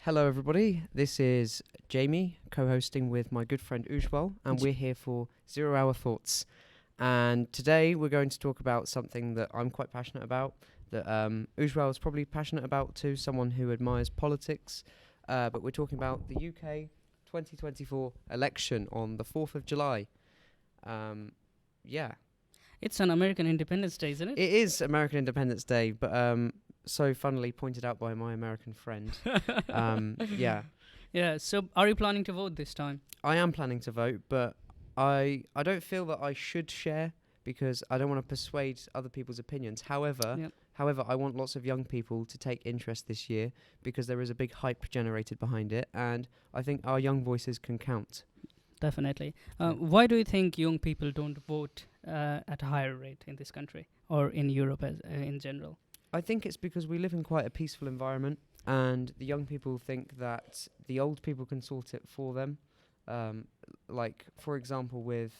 Hello, everybody. This is Jamie, co-hosting with my good friend Ujjwal, and we're here for 0 Hour Thoughts. And today we're going to talk about something that I'm quite passionate about, that Ujjwal is probably passionate about too, someone who admires politics. But we're talking about the UK 2024 election on the 4th of July. Yeah. It's an American Independence Day, isn't it? It is American Independence Day, but so funnily pointed out by my American friend. Yeah. Yeah, so are you planning to vote this time? I am planning to vote, but I don't feel that I should share because I don't want to persuade other people's opinions. However, I want lots of young people to take interest this year because there is a big hype generated behind it, and I think our young voices can count. Definitely. Why do you think young people don't vote at a higher rate in this country or in Europe in general? I think it's because we live in quite a peaceful environment, and the young people think that the old people can sort it for them. Like, for example, with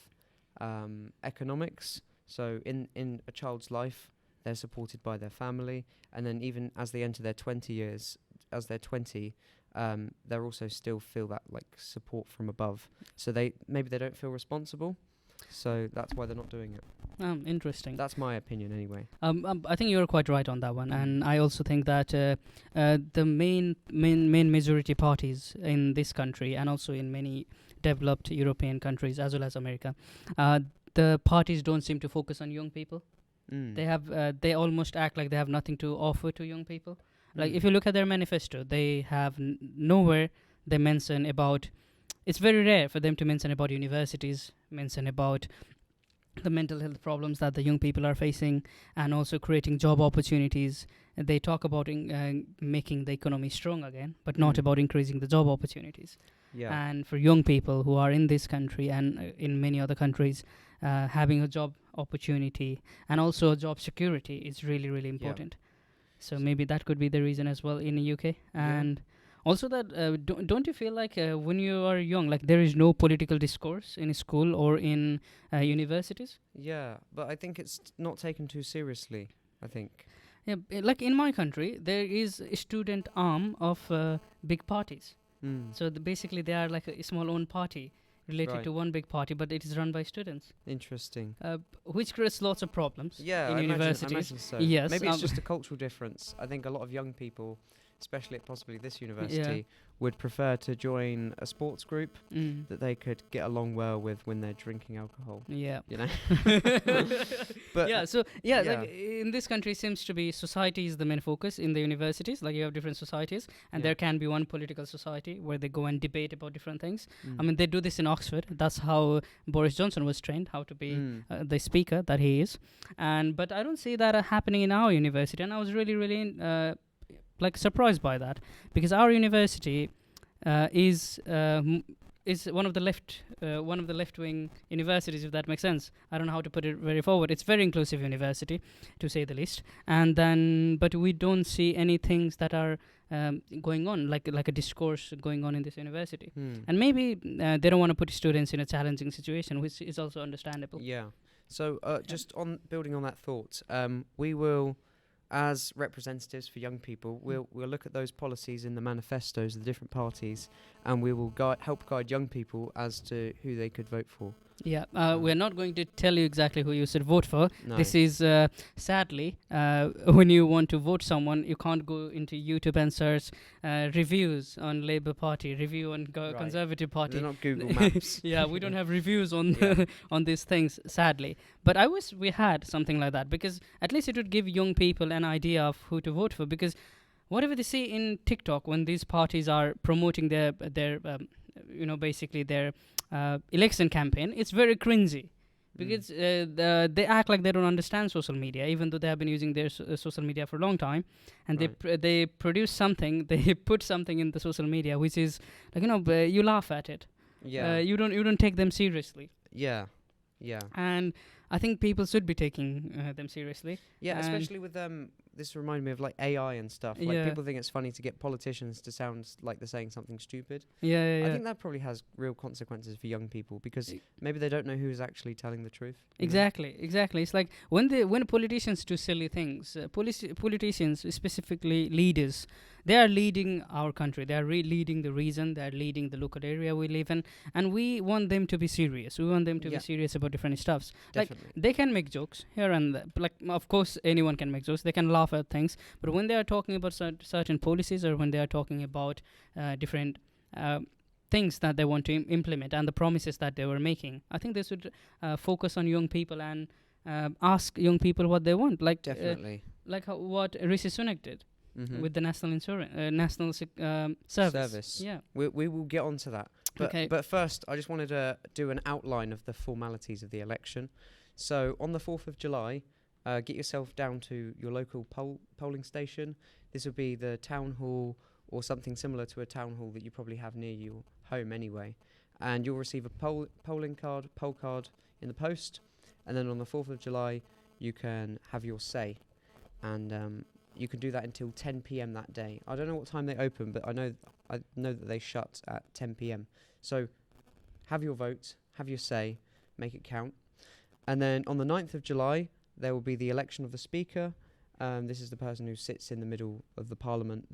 economics. So in a child's life, they're supported by their family, and then even as they enter their 20 years, as they're 20, they also still feel that like support from above. So maybe they don't feel responsible. So that's why they're not doing it. Interesting. That's my opinion anyway. I think you're quite right on that one, and I also think that the main majority parties in this country and also in many developed European countries as well as America, the parties don't seem to focus on young people. They almost act like they have nothing to offer to young people. Like if you look at their manifesto, they have nowhere they mention about. It's very rare for them to mention about universities, mention about the mental health problems that the young people are facing, and also creating job opportunities. They talk about making the economy strong again, but not about increasing the job opportunities. Yeah. And for young people who are in this country and in many other countries, having a job opportunity and also job security is really, really important. So maybe that could be the reason as well in the UK. And also that, don't you feel like when you are young, like there is no political discourse in school or in universities? Yeah, but I think it's not taken too seriously, I think. Yeah, like in my country, there is a student arm of big parties. So basically they are like a small own party related to one big party, but it is run by students. Interesting. Which creates lots of problems in universities. I imagine so. Yes, maybe it's just a cultural difference. I think a lot of young people, especially at possibly this university, would prefer to join a sports group that they could get along well with when they're drinking alcohol. Yeah. You know? But like in this country seems to be society is the main focus in the universities. Like you have different societies, and there can be one political society where they go and debate about different things. I mean, they do this in Oxford. That's how Boris Johnson was trained, how to be the speaker that he is. But I don't see that happening in our university, and I was really, really surprised by that, because our university is one of the left-wing universities, if that makes sense. I don't know how to put it very forward. It's very inclusive university, to say the least. But we don't see any things that are going on, like a discourse going on in this university. And maybe they don't want to put students in a challenging situation, which is also understandable. Yeah. So just on building on that thought, we will, as representatives for young people, we'll look at those policies in the manifestos of the different parties, and we will help guide young people as to who they could vote for. Yeah, we're not going to tell you exactly who you should vote for. No. This is, sadly, when you want to vote someone, you can't go into YouTube and search reviews on Labour Party, review on Conservative Party. They're not Google Maps. Yeah, we don't have reviews on on these things, sadly. But I wish we had something like that, because at least it would give young people an idea of who to vote for. Because whatever they see in TikTok when these parties are promoting their basically their election campaign, it's very cringy, because they act like they don't understand social media, even though they have been using their social media for a long time, and they produce something, they put something in the social media which is like, you laugh at it. You don't take them seriously. Yeah. And I think people should be taking them seriously. Yeah, especially with this reminded me of like AI and stuff. Like people think it's funny to get politicians to sound like they're saying something stupid. Yeah. I think that probably has real consequences for young people, because maybe they don't know who's actually telling the truth. Exactly. It's like when politicians do silly things, politicians, specifically leaders, they are leading our country. They are leading the region. They are leading the local area we live in, and we want them to be serious. We want them to be serious about different stuffs. Definitely. Like they can make jokes here and there. But, like, of course, anyone can make jokes. They can laugh at things. But when they are talking about certain policies, or when they are talking about different things that they want to implement and the promises that they were making, I think they should focus on young people and ask young people what they want. Like Definitely. what Rishi Sunak did with the national insurance, service. Yeah. We will get onto that. But first, I just wanted to do an outline of the formalities of the election. So on the 4th of July, get yourself down to your local polling station. This would be the town hall or something similar to a town hall that you probably have near your home anyway. And you'll receive a poll card in the post. And then on the 4th of July, you can have your say. And you can do that until 10 p.m. that day. I don't know what time they open, but I know that they shut at 10 p.m. So have your vote, have your say, make it count. And then on the 9th of July, there will be the election of the Speaker. This is the person who sits in the middle of the Parliament,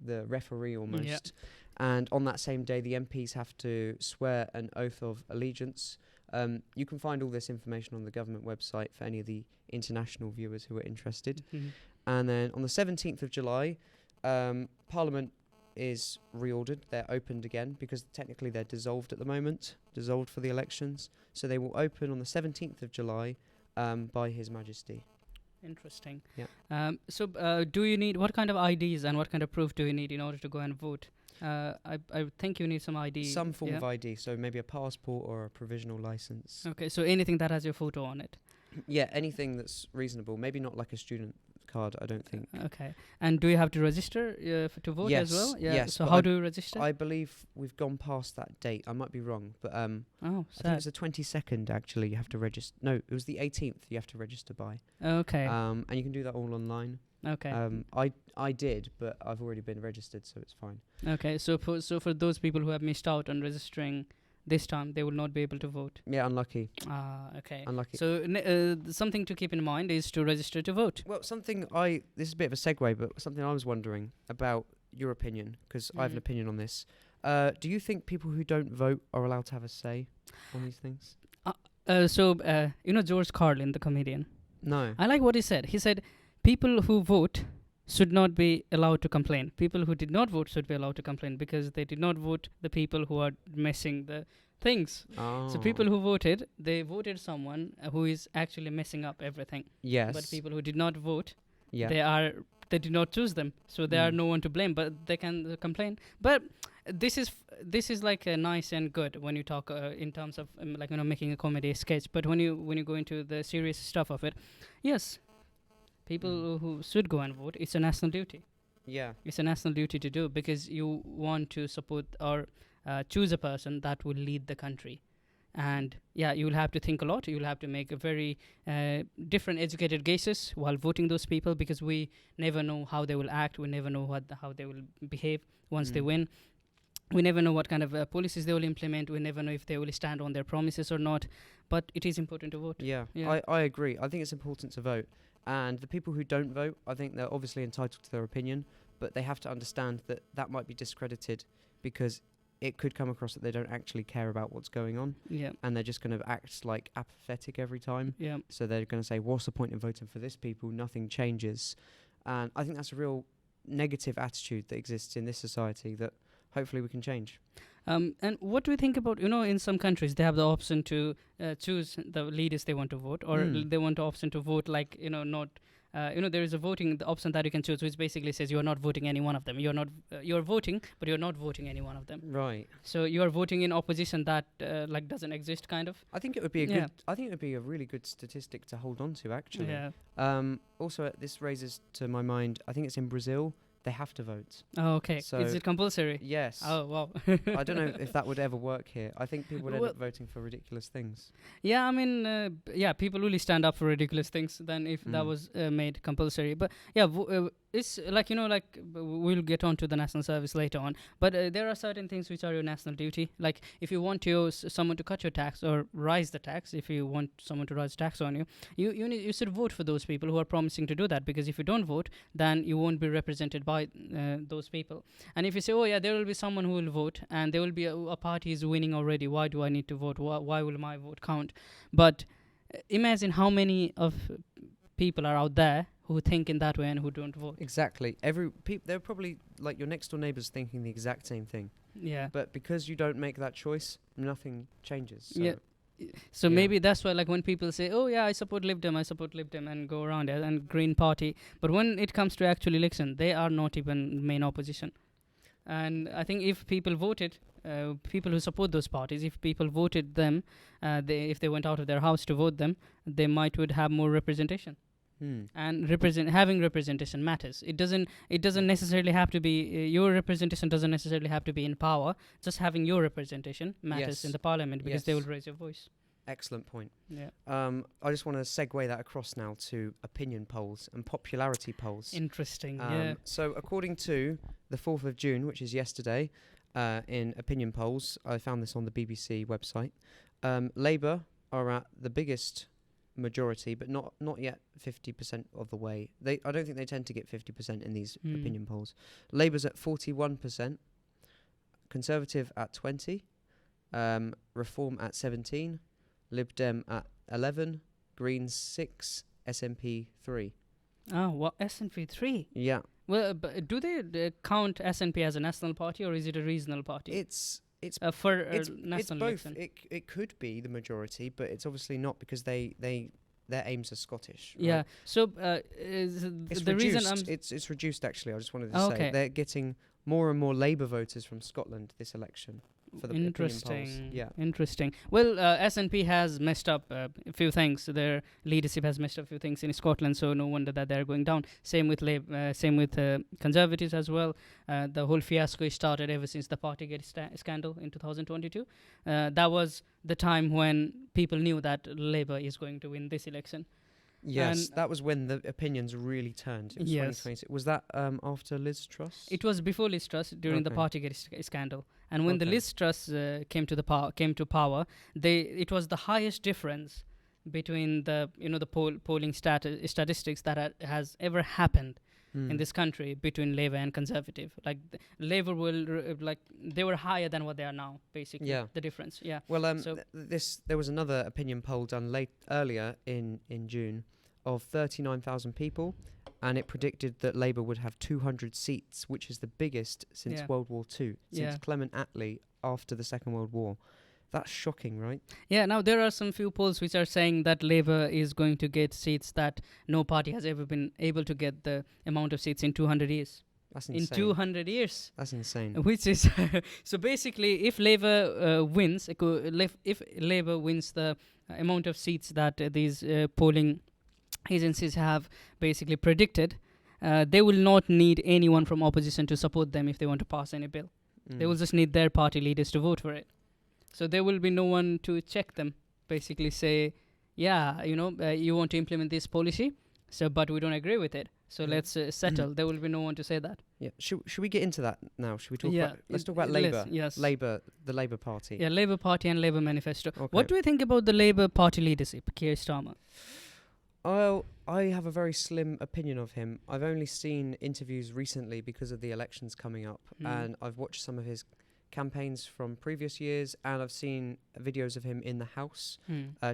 the referee almost. Yeah. And on that same day, the MPs have to swear an oath of allegiance. You can find all this information on the government website for any of the international viewers who are interested. And then on the 17th of July, Parliament is reordered. They're opened again because technically they're dissolved at the moment, dissolved for the elections. So they will open on the 17th of July by His Majesty. Interesting. Yeah. So do you need, what kind of IDs and what kind of proof do you need in order to go and vote? I think you need some ID. Some form of ID, so maybe a passport or a provisional license. Okay, so anything that has your photo on it. Yeah, anything that's reasonable. Maybe not like a student card, I don't think. Okay. And do you have to register to vote as well? Yeah. Yes. So how do you register? I believe we've gone past that date. I might be wrong, but I think sad. it was the 22nd actually you have to register. No, it was the 18th you have to register by. Okay. And you can do that all online. Okay. I did, but I've already been registered, so it's fine. Okay. So for those people who have missed out on registering this time, they will not be able to vote. Yeah, unlucky. Okay. Unlucky. So something to keep in mind is to register to vote. Well, this is a bit of a segue, but something I was wondering about your opinion, because I have an opinion on this. Do you think people who don't vote are allowed to have a say on these things? You know George Carlin, the comedian? No. I like what he said. He said, people who vote should not be allowed to complain. People who did not vote should be allowed to complain because they did not vote the people who are messing the things. Oh. So people who voted, they voted someone who is actually messing up everything. Yes. But people who did not vote, yeah. they did not choose them. So they are no one to blame, but they can complain. But this is like nice and good when you talk in terms of making a comedy sketch. But when you go into the serious stuff of it, yes, people who should go and vote, it's a national duty. Yeah. It's a national duty to do because you want to support or choose a person that will lead the country. And yeah, you will have to think a lot. You will have to make a very different educated guesses while voting those people because we never know how they will act. We never know how they will behave once they win. We never know what kind of policies they will implement. We never know if they will stand on their promises or not. But it is important to vote. Yeah. I agree. I think it's important to vote. And the people who don't vote, I think they're obviously entitled to their opinion, but they have to understand that might be discredited because it could come across that they don't actually care about what's going on. Yeah. And they're just going to act like apathetic every time. Yeah. So they're going to say, what's the point in voting for this people? Nothing changes. And I think that's a real negative attitude that exists in this society that hopefully we can change. And what do we think about, in some countries, they have the option to choose the leaders they want to vote, or they want the option to vote like, not, there is a the option that you can choose, which basically says you are not voting any one of them. You're not, you're voting, but you're not voting any one of them. Right. So you are voting in opposition that doesn't exist, kind of. I think it would be a really good statistic to hold on to, actually. Yeah. Also, this raises to my mind, I think it's in Brazil. They have to vote. Oh, okay. So is it compulsory? Yes. Oh, wow. I don't know if that would ever work here. I think people would end up voting for ridiculous things. Yeah, I mean, people really stand up for ridiculous things than if that was made compulsory. But yeah, it's like, we'll get on to the national service later on, but there are certain things which are your national duty. Like if you want someone to cut your tax or rise the tax, if you want someone to rise tax on you, you should vote for those people who are promising to do that, because if you don't vote, then you won't be represented by those people. And if you say, oh yeah, there will be someone who will vote and there will be a party is winning already, why do I need to vote? Why will my vote count? But imagine how many of people are out there who think in that way and who don't vote. Exactly. They're probably like your next door neighbours thinking the exact same thing. Yeah. But because you don't make that choice, nothing changes. So Yeah. So maybe that's why, like, when people say, oh yeah, I support Lib Dem, and go around it, and Green Party, but when it comes to actual election, they are not even main opposition. And I think if people voted, people who support those parties, if people voted them, if they went out of their house to vote them, they would have more representation. And having representation matters. It doesn't necessarily have to be your representation doesn't necessarily have to be in power. Just having your representation matters in the parliament, because they will raise your voice. Excellent point. Yeah. I just want to segue that across now to opinion polls and popularity polls. Interesting. Yeah. So according to the 4th of June, which is yesterday, in opinion polls, I found this on the BBC website. Labour are at the biggest majority, but not yet 50% of the way. I don't think they tend to get 50% in these opinion polls. Labour's at 41%, Conservative at 20%, Reform at 17%, Lib Dem at 11%, Greens 6%, SNP 3%. Oh, what, SNP 3? Yeah. Well, but do they count SNP as a national party, or is it a regional party? It's national both. election. It could be the majority, but it's obviously not, because their aims are Scottish. Right? Yeah. So it's the reduced. reason It's reduced. Actually, I just wanted to say they're getting more and more Labour voters from Scotland this election for the opinion polls. Yeah. Interesting. Well, SNP has messed up a few things. Their leadership has messed up a few things in Scotland, so no wonder that they're going down. Same with Conservatives as well. The whole fiasco started ever since the Partygate scandal in 2022. That was the time when people knew that Labour is going to win this election. Yes, that was when the opinions really turned. It was 2020. Was that after Liz Truss? It was before Liz Truss, during the Partygate scandal. And when the Liz Truss came to power, it was the highest difference between the polling statistics that has ever happened in this country between Labour and Conservative. Like Labour they were higher than what they are now, basically. Yeah. The difference. Yeah. Well, there was another opinion poll done earlier in June of 39,000 people, and it predicted that Labour would have 200 seats, which is the biggest since World War II, since Clement Attlee after the Second World War. That's shocking, right? Yeah, now there are some few polls which are saying that Labour is going to get seats that no party has ever been able to get the amount of seats in 200 years. That's insane. In 200 years. That's insane. Which is... so basically, if Labour wins, if Labour wins the amount of seats that these polling agencies have basically predicted, they will not need anyone from opposition to support them if they want to pass any bill. They will just need their party leaders to vote for it. So there will be no one to check them, basically say, you want to implement this policy, but we don't agree with it. So let's settle. There will be no one to say that. Yeah. Should we get into that now? Should we talk about... Let's talk about Labour. Yes. Labour, the Labour Party. Yeah, Labour Party and Labour Manifesto. Okay. What do you think about the Labour Party leadership, Keir Starmer? Well, I have a very slim opinion of him. I've only seen interviews recently because of the elections coming up, and I've watched some of his campaigns from previous years, and I've seen videos of him in the House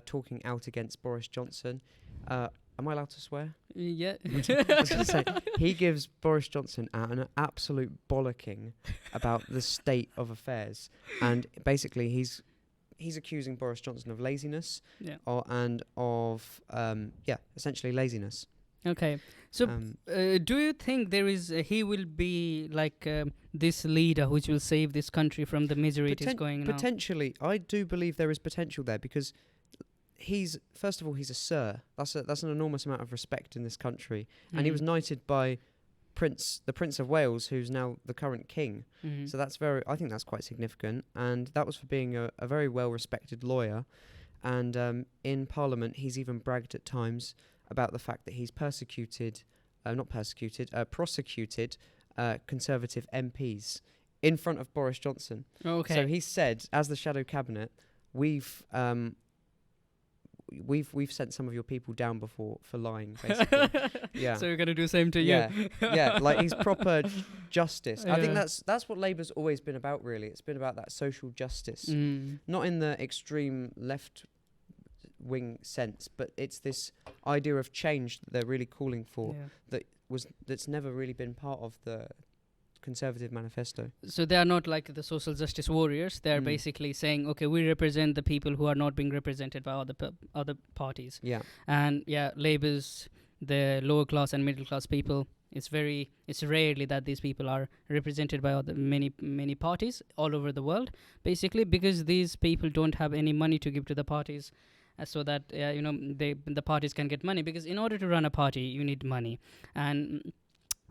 talking out against Boris Johnson. Am I allowed to swear? Yeah. I was going to say, he gives Boris Johnson an absolute bollocking about the state of affairs, and basically he's accusing Boris Johnson of laziness, and of essentially laziness. Okay, so do you think he will be like this leader which will save this country from the misery it is going now? Potentially, I do believe there is potential there, because he's a sir. That's an enormous amount of respect in this country, and he was knighted by the Prince of Wales, who's now the current king. So I think that's quite significant, and that was for being a very well respected lawyer. And in Parliament, he's even bragged at times about the fact that he's persecuted prosecuted Conservative MPs in front of Boris Johnson. Okay. So he said, as the shadow cabinet, we've sent some of your people down before for lying, basically. Yeah. So we're gonna do the same to yeah. you. Yeah, like he's proper justice. I think Yeah. that's what Labour's always been about, really. It's been about that social justice. Not in the extreme left wing sense, but it's this idea of change that they're really calling for Yeah. that's never really been part of the Conservative Manifesto. So they are not like the social justice warriors. They are basically saying, okay, we represent the people who are not being represented by other parties. Yeah. And yeah, Labour's the lower class and middle class people. It's rarely that these people are represented by many parties all over the world, basically, because these people don't have any money to give to the parties. So that the parties can get money, because in order to run a party you need money. And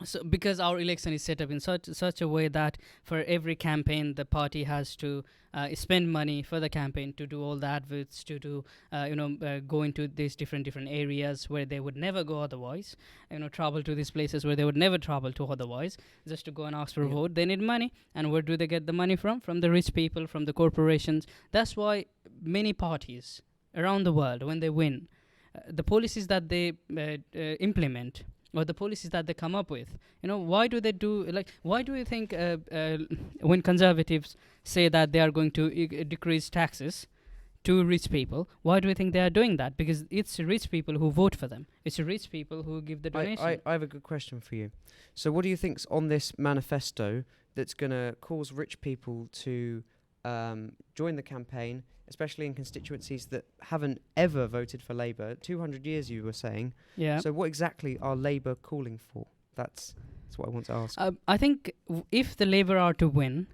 so because our election is set up in such a way that for every campaign the party has to spend money for the campaign, to do all the adverts, to do go into these different areas where they would never go otherwise, travel to these places where they would never travel to otherwise, just to go and ask for a vote. They need money. And where do they get the money from the rich people, from the corporations. That's why many parties around the world, when they win, the policies that they implement, or the policies that they come up with, why do they do, like, why do you think when conservatives say that they are going to decrease taxes to rich people, why do you think they are doing that? Because it's rich people who vote for them. It's rich people who give the donation. I have a good question for you. So what do you think's on this manifesto that's going to cause rich people to join the campaign, especially in constituencies that haven't ever voted for Labour? 200 years, you were saying. Yeah. So what exactly are Labour calling for? That's what I want to ask. I think if the Labour are to win,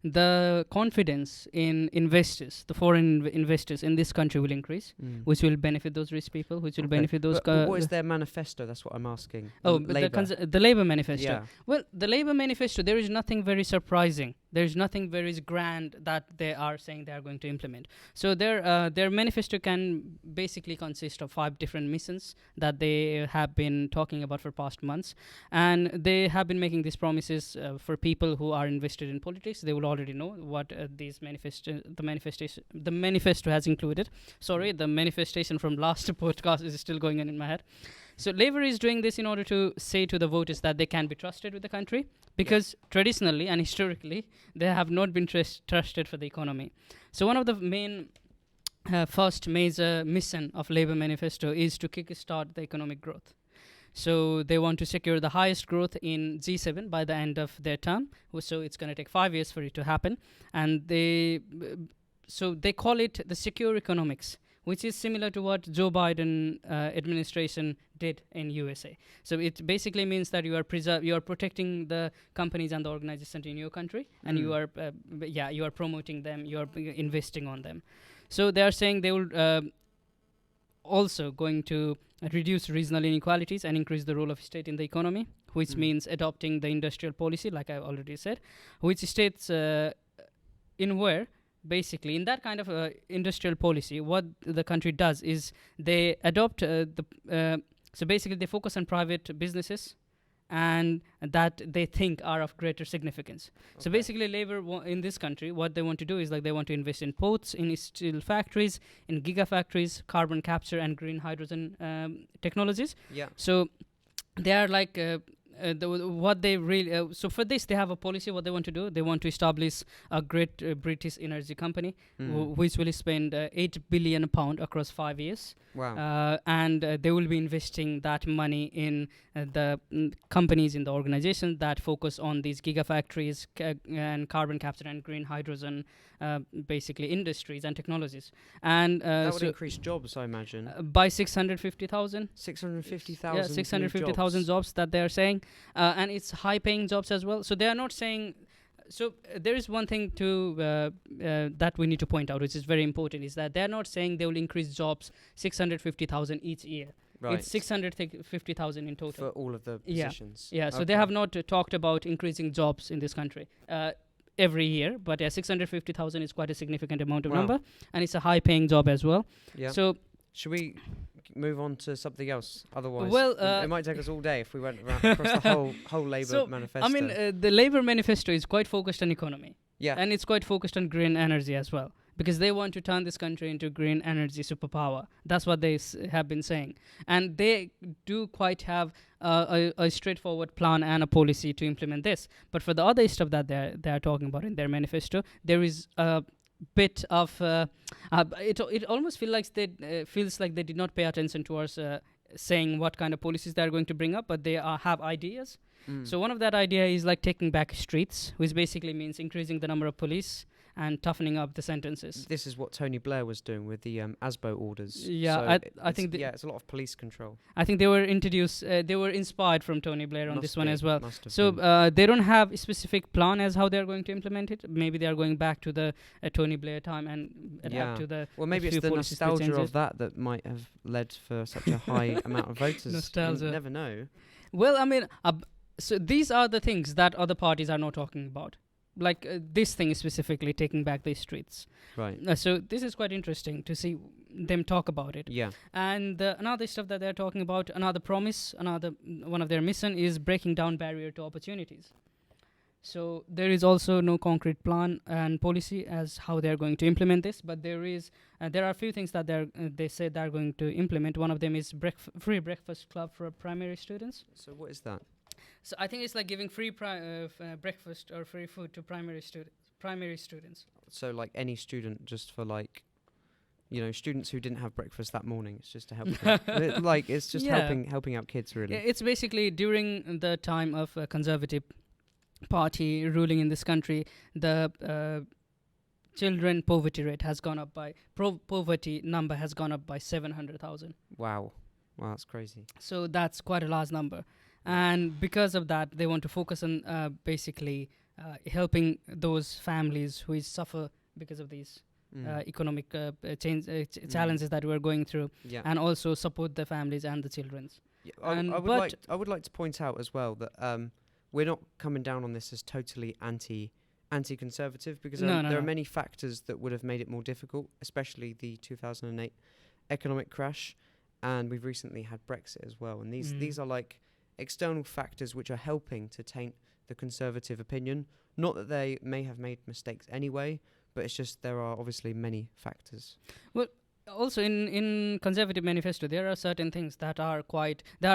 the confidence in investors, the foreign investors in this country will increase, which will benefit those rich people, which will benefit those... But what is their manifesto? That's what I'm asking. Oh, the Labour manifesto. Yeah. Well, the Labour manifesto, there is nothing very surprising. There is nothing very grand that they are saying they are going to implement. So their manifesto can basically consist of 5 different missions that they have been talking about for past months. And they have been making these promises for people who are invested in politics. They will already know what the manifesto has included. Sorry, the manifestation from last podcast is still going on in my head. So Labour is doing this in order to say to the voters that they can be trusted with the country, because traditionally and historically they have not been trusted for the economy. So one of the main first major mission of Labour manifesto is to kickstart the economic growth. So they want to secure the highest growth in G7 by the end of their term. So it's going to take 5 years for it to happen. And they call it the secure economics, which is similar to what Joe Biden administration did in USA. So it basically means that you are protecting the companies and the organizations in your country, and you are promoting them, you are investing on them. So they are saying they will also going to reduce regional inequalities and increase the role of state in the economy, which means adopting the industrial policy, like I already said, which states in where basically in that kind of industrial policy, what the country does is they adopt so basically they focus on private businesses and that they think are of greater significance. Okay. So basically Labour in this country, what they want to do is like they want to invest in ports, in steel factories, in gigafactories, carbon capture and green hydrogen technologies. Yeah. So they are like what they really so for this they have a policy. What they want to do, they want to establish a great British energy company which will spend £8 billion across 5 years. Wow. And they will be investing that money in the companies in the organization that focus on these gigafactories and carbon capture and green hydrogen basically industries and technologies. And that would increase jobs, I imagine, by 650,000. 650,000. Yeah, 650,000 jobs that they are saying, and it's high-paying jobs as well. So they are not saying. So there is one thing to that we need to point out, which is very important, is that they are not saying they will increase jobs 650,000 each year. Right. It's 650,000 in total for all of the positions. Yeah. So they have not talked about increasing jobs in this country every year, but 650,000 is quite a significant amount of number, and it's a high-paying job as well. Yeah. So should we move on to something else? Otherwise, Well, it might take us all day if we went around across the whole Labour manifesto. I mean, the Labour manifesto is quite focused on economy. Yeah. And it's quite focused on green energy as well, because they want to turn this country into green energy superpower. That's what they have been saying. And they do quite have a straightforward plan and a policy to implement this. But for the other stuff that they're talking about in their manifesto, there is a bit of it almost feels like they did not pay attention towards saying what kind of policies they're going to bring up, but they have ideas. So one of that idea is like taking back streets, which basically means increasing the number of police and toughening up the sentences. This is what Tony Blair was doing with the ASBO orders. Yeah, so I think it's a lot of police control. I think they were inspired from Tony Blair on this one as well. So they don't have a specific plan as how they're going to implement it. Maybe they are going back to the Tony Blair time and adapt to the. Well, maybe it's the nostalgia of that might have led for such a high amount of voters. Nostalgia. You never know. Well, I mean, so these are the things that other parties are not talking about. Like this thing is specifically taking back these streets. Right. So this is quite interesting to see them talk about it. Yeah. And another stuff that they're talking about, another promise, one of their mission is breaking down barrier to opportunities. So there is also no concrete plan and policy as how they're going to implement this, but there are a few things that they say they're going to implement. One of them is free breakfast club for primary students. So what is that? So I think it's like giving free breakfast or free food to primary students. So like any student, just for like, students who didn't have breakfast that morning. It's just to help them. It's just helping out kids, really. It's basically during the time of a Conservative Party ruling in this country, the children poverty rate has gone up by poverty number has gone up by 700,000. Wow, that's crazy. So that's quite a large number. And because of that, they want to focus on basically helping those families who suffer because of these economic challenges that we're going through, and also support the families and the children. Yeah, I would like to point out as well that we're not coming down on this as totally anti-conservative, because there are many factors that would have made it more difficult, especially the 2008 economic crash, and we've recently had Brexit as well. And these are like external factors which are helping to taint the Conservative opinion. Not that they may have made mistakes anyway, but it's just there are obviously many factors. Well, also in Conservative Manifesto, there are certain things that are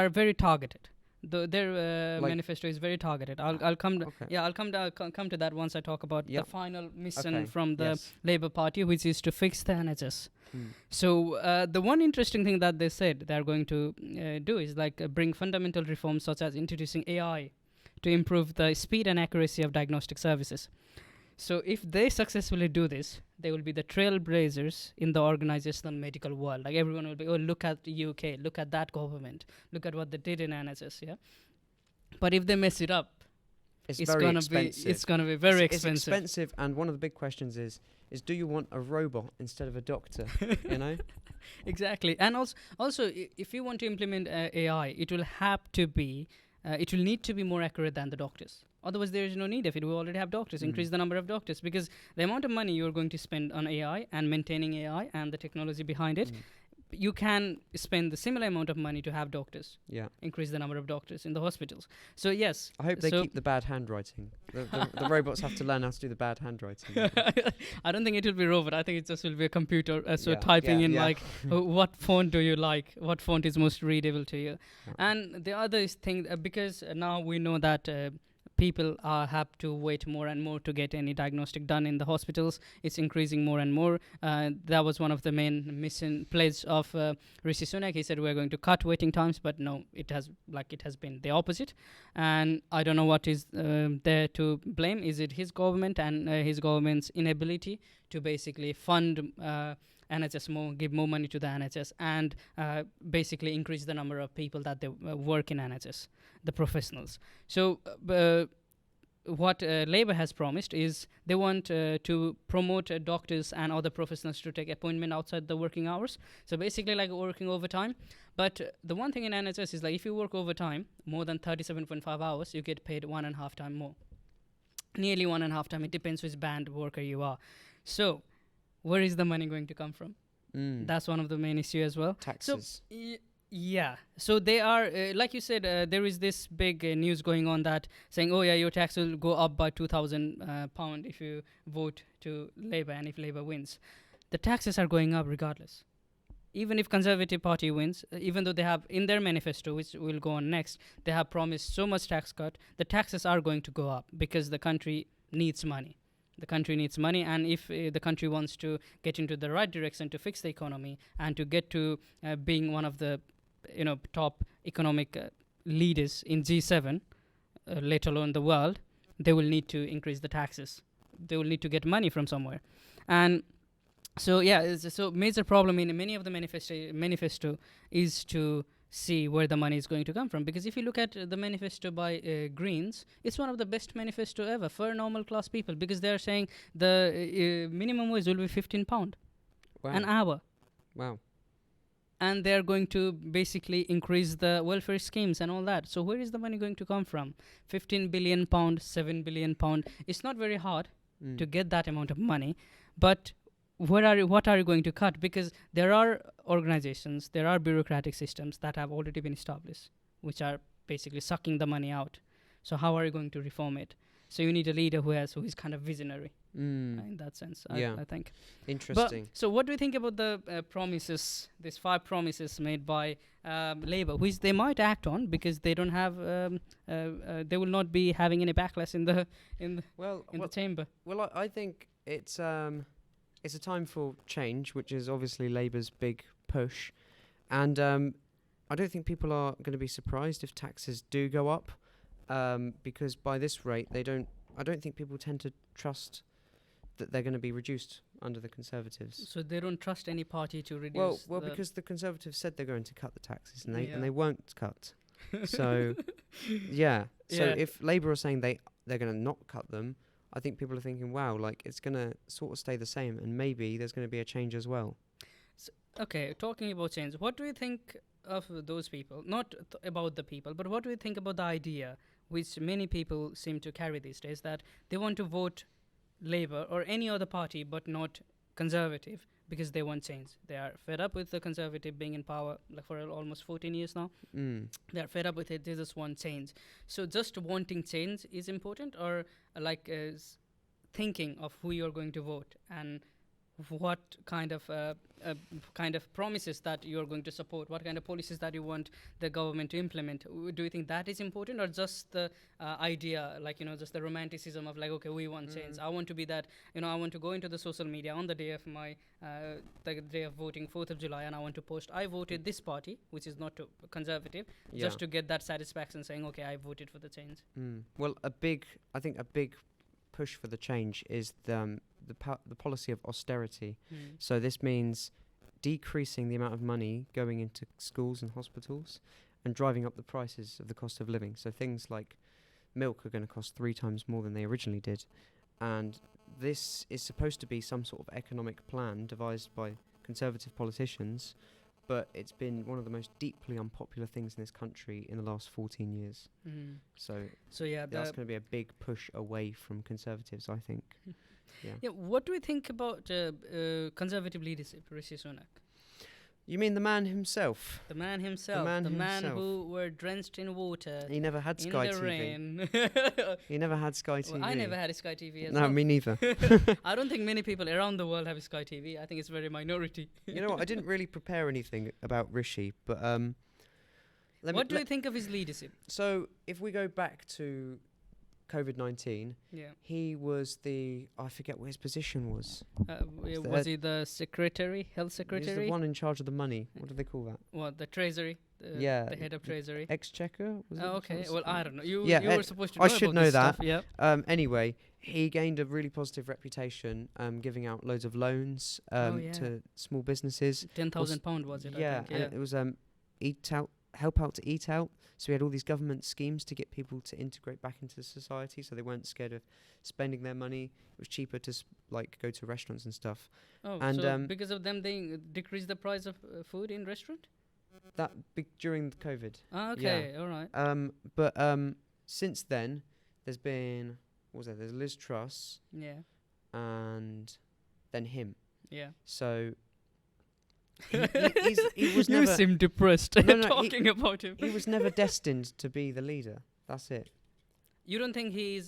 very targeted. Their manifesto is very targeted. I'll come to that once I talk about the final mission from the Labour Party, which is to fix the NHS. So the one interesting thing that they said they're going to do is bring fundamental reforms such as introducing AI to improve the speed and accuracy of diagnostic services. So if they successfully do this, they will be the trailblazers in the organizational medical world. Like everyone will be, oh, look at the UK, look at that government, look at what they did in NHS, yeah? But if they mess it up, it's gonna be very expensive. It's expensive, and one of the big questions is do you want a robot instead of a doctor? Exactly. And also if you want to implement AI, it will need to be more accurate than the doctors. Otherwise, there is no need of it. We already have doctors. Increase the number of doctors, because the amount of money you're going to spend on AI and maintaining AI and the technology behind it, you can spend the similar amount of money to have doctors. Yeah. Increase the number of doctors in the hospitals. So yes. I hope they keep the bad handwriting. The robots have to learn how to do the bad handwriting. I don't think it will be a robot. I think it just will be a computer. Typing in what font do you like? What font is most readable to you? Yeah. And the other thing, because now we know that people have to wait more and more to get any diagnostic done in the hospitals. It's increasing more and more. That was one of the main mission pledge of Rishi Sunak. He said we're going to cut waiting times, but no, it has been the opposite. And I don't know what is there to blame. Is it his government and his government's inability to basically fund NHS more, give more money to the NHS, and basically increase the number of people that they work in NHS, the professionals. So what Labour has promised is they want to promote doctors and other professionals to take appointment outside the working hours. So basically like working overtime. But the one thing in NHS is if you work overtime, more than 37.5 hours, you get paid 1.5 times more. Nearly 1.5 times. It depends which band worker you are. So where is the money going to come from? That's one of the main issue as well. Taxes. So yeah, so they are like you said, there is this big news going on that saying, oh yeah, your tax will go up by £2,000 if you vote to Labour, and if Labour wins, the taxes are going up regardless. Even if Conservative Party wins, even though they have in their manifesto, which will go on next, they have promised so much tax cut, the taxes are going to go up because the country needs money. The country needs money, and if the country wants to get into the right direction to fix the economy and to get to being one of the top economic leaders in G7, let alone the world, they will need to increase the taxes. They will need to get money from somewhere. And so major problem in many of the manifesto is to see where the money is going to come from. Because if you look at the manifesto by Greens, it's one of the best manifesto ever for normal class people, because they're saying the minimum wage will be £15 an hour. Wow. And they're going to basically increase the welfare schemes and all that. So where is the money going to come from? £15 billion, £7 billion. It's not very hard to get that amount of money, but what are you going to cut? Because there are organizations, there are bureaucratic systems that have already been established, which are basically sucking the money out. So how are you going to reform it? So you need a leader who is kind of visionary in that sense, I think. Interesting. But, so what do you think about the promises, these 5 promises made by Labour, which they might act on because they don't have, they will not be having any backlash in the chamber? Well, I think it's a time for change, which is obviously Labour's big push, and I don't think people are going to be surprised if taxes do go up. Because by this rate, I don't think people tend to trust that they're going to be reduced under the Conservatives. So they don't trust any party to reduce. Well, because the Conservatives said they're going to cut the taxes, and they won't cut. So, yeah. So if Labour are saying they're going to not cut them, I think people are thinking, wow, like it's going to sort of stay the same, and maybe there's going to be a change as well. So, okay, talking about change, what do you think of those people? Not about the people, but what do you think about the idea, which many people seem to carry these days, that they want to vote Labour or any other party but not Conservative because they want change. They are fed up with the Conservative being in power for almost 14 years now. They are fed up with it. They just want change. So just wanting change is important, or thinking of who you're going to vote and what kind of promises that you're going to support, what kind of policies that you want the government to implement. Do you think that is important, or just the idea, just the romanticism of okay, we want change. I want to be that, I want to go into the social media on the day of my the day of voting 4th of July, and I want to post, I voted this party, which is not Conservative, just to get that satisfaction saying, okay, I voted for the change. Well, I think a big push for the change is the policy of austerity. So this means decreasing the amount of money going into schools and hospitals and driving up the prices of the cost of living. So things like milk are going to cost 3 times more than they originally did. And this is supposed to be some sort of economic plan devised by Conservative politicians, but it's been one of the most deeply unpopular things in this country in the last 14 years. So that's going to be a big push away from Conservatives, I think. What do we think about Conservative leadership, Rishi Sunak? You mean the man himself? The man who were drenched in water. He never had Sky TV. Rain. He never had Sky TV. Well, I never had a Sky TV as well. No, me neither. I don't think many people around the world have a Sky TV. I think it's very minority. You know what? I didn't really prepare anything about Rishi, but what do you think of his leadership? So if we go back to COVID-19, he was I forget what his position was. Was he the health secretary? He's the one in charge of the money. What do they call that? What, the treasury? The head of treasury? Exchequer? Okay. Well, I don't know. You were supposed to know I should know that. Stuff. Yeah. Anyway, he gained a really positive reputation, giving out loads of loans to small businesses. £10,000 was it? Yeah, I think, and it was help out to eat out. So we had all these government schemes to get people to integrate back into society, so they weren't scared of spending their money. It was cheaper to go to restaurants and stuff. Oh, and so because of them, they decreased the price of food in restaurant? That during COVID. Ah, okay, all right. But since then, there's been there's Liz Truss. Yeah. And then him. Yeah. So he was You never. seem depressed No, talking about him. He was never destined to be the leader. That's it. You don't think he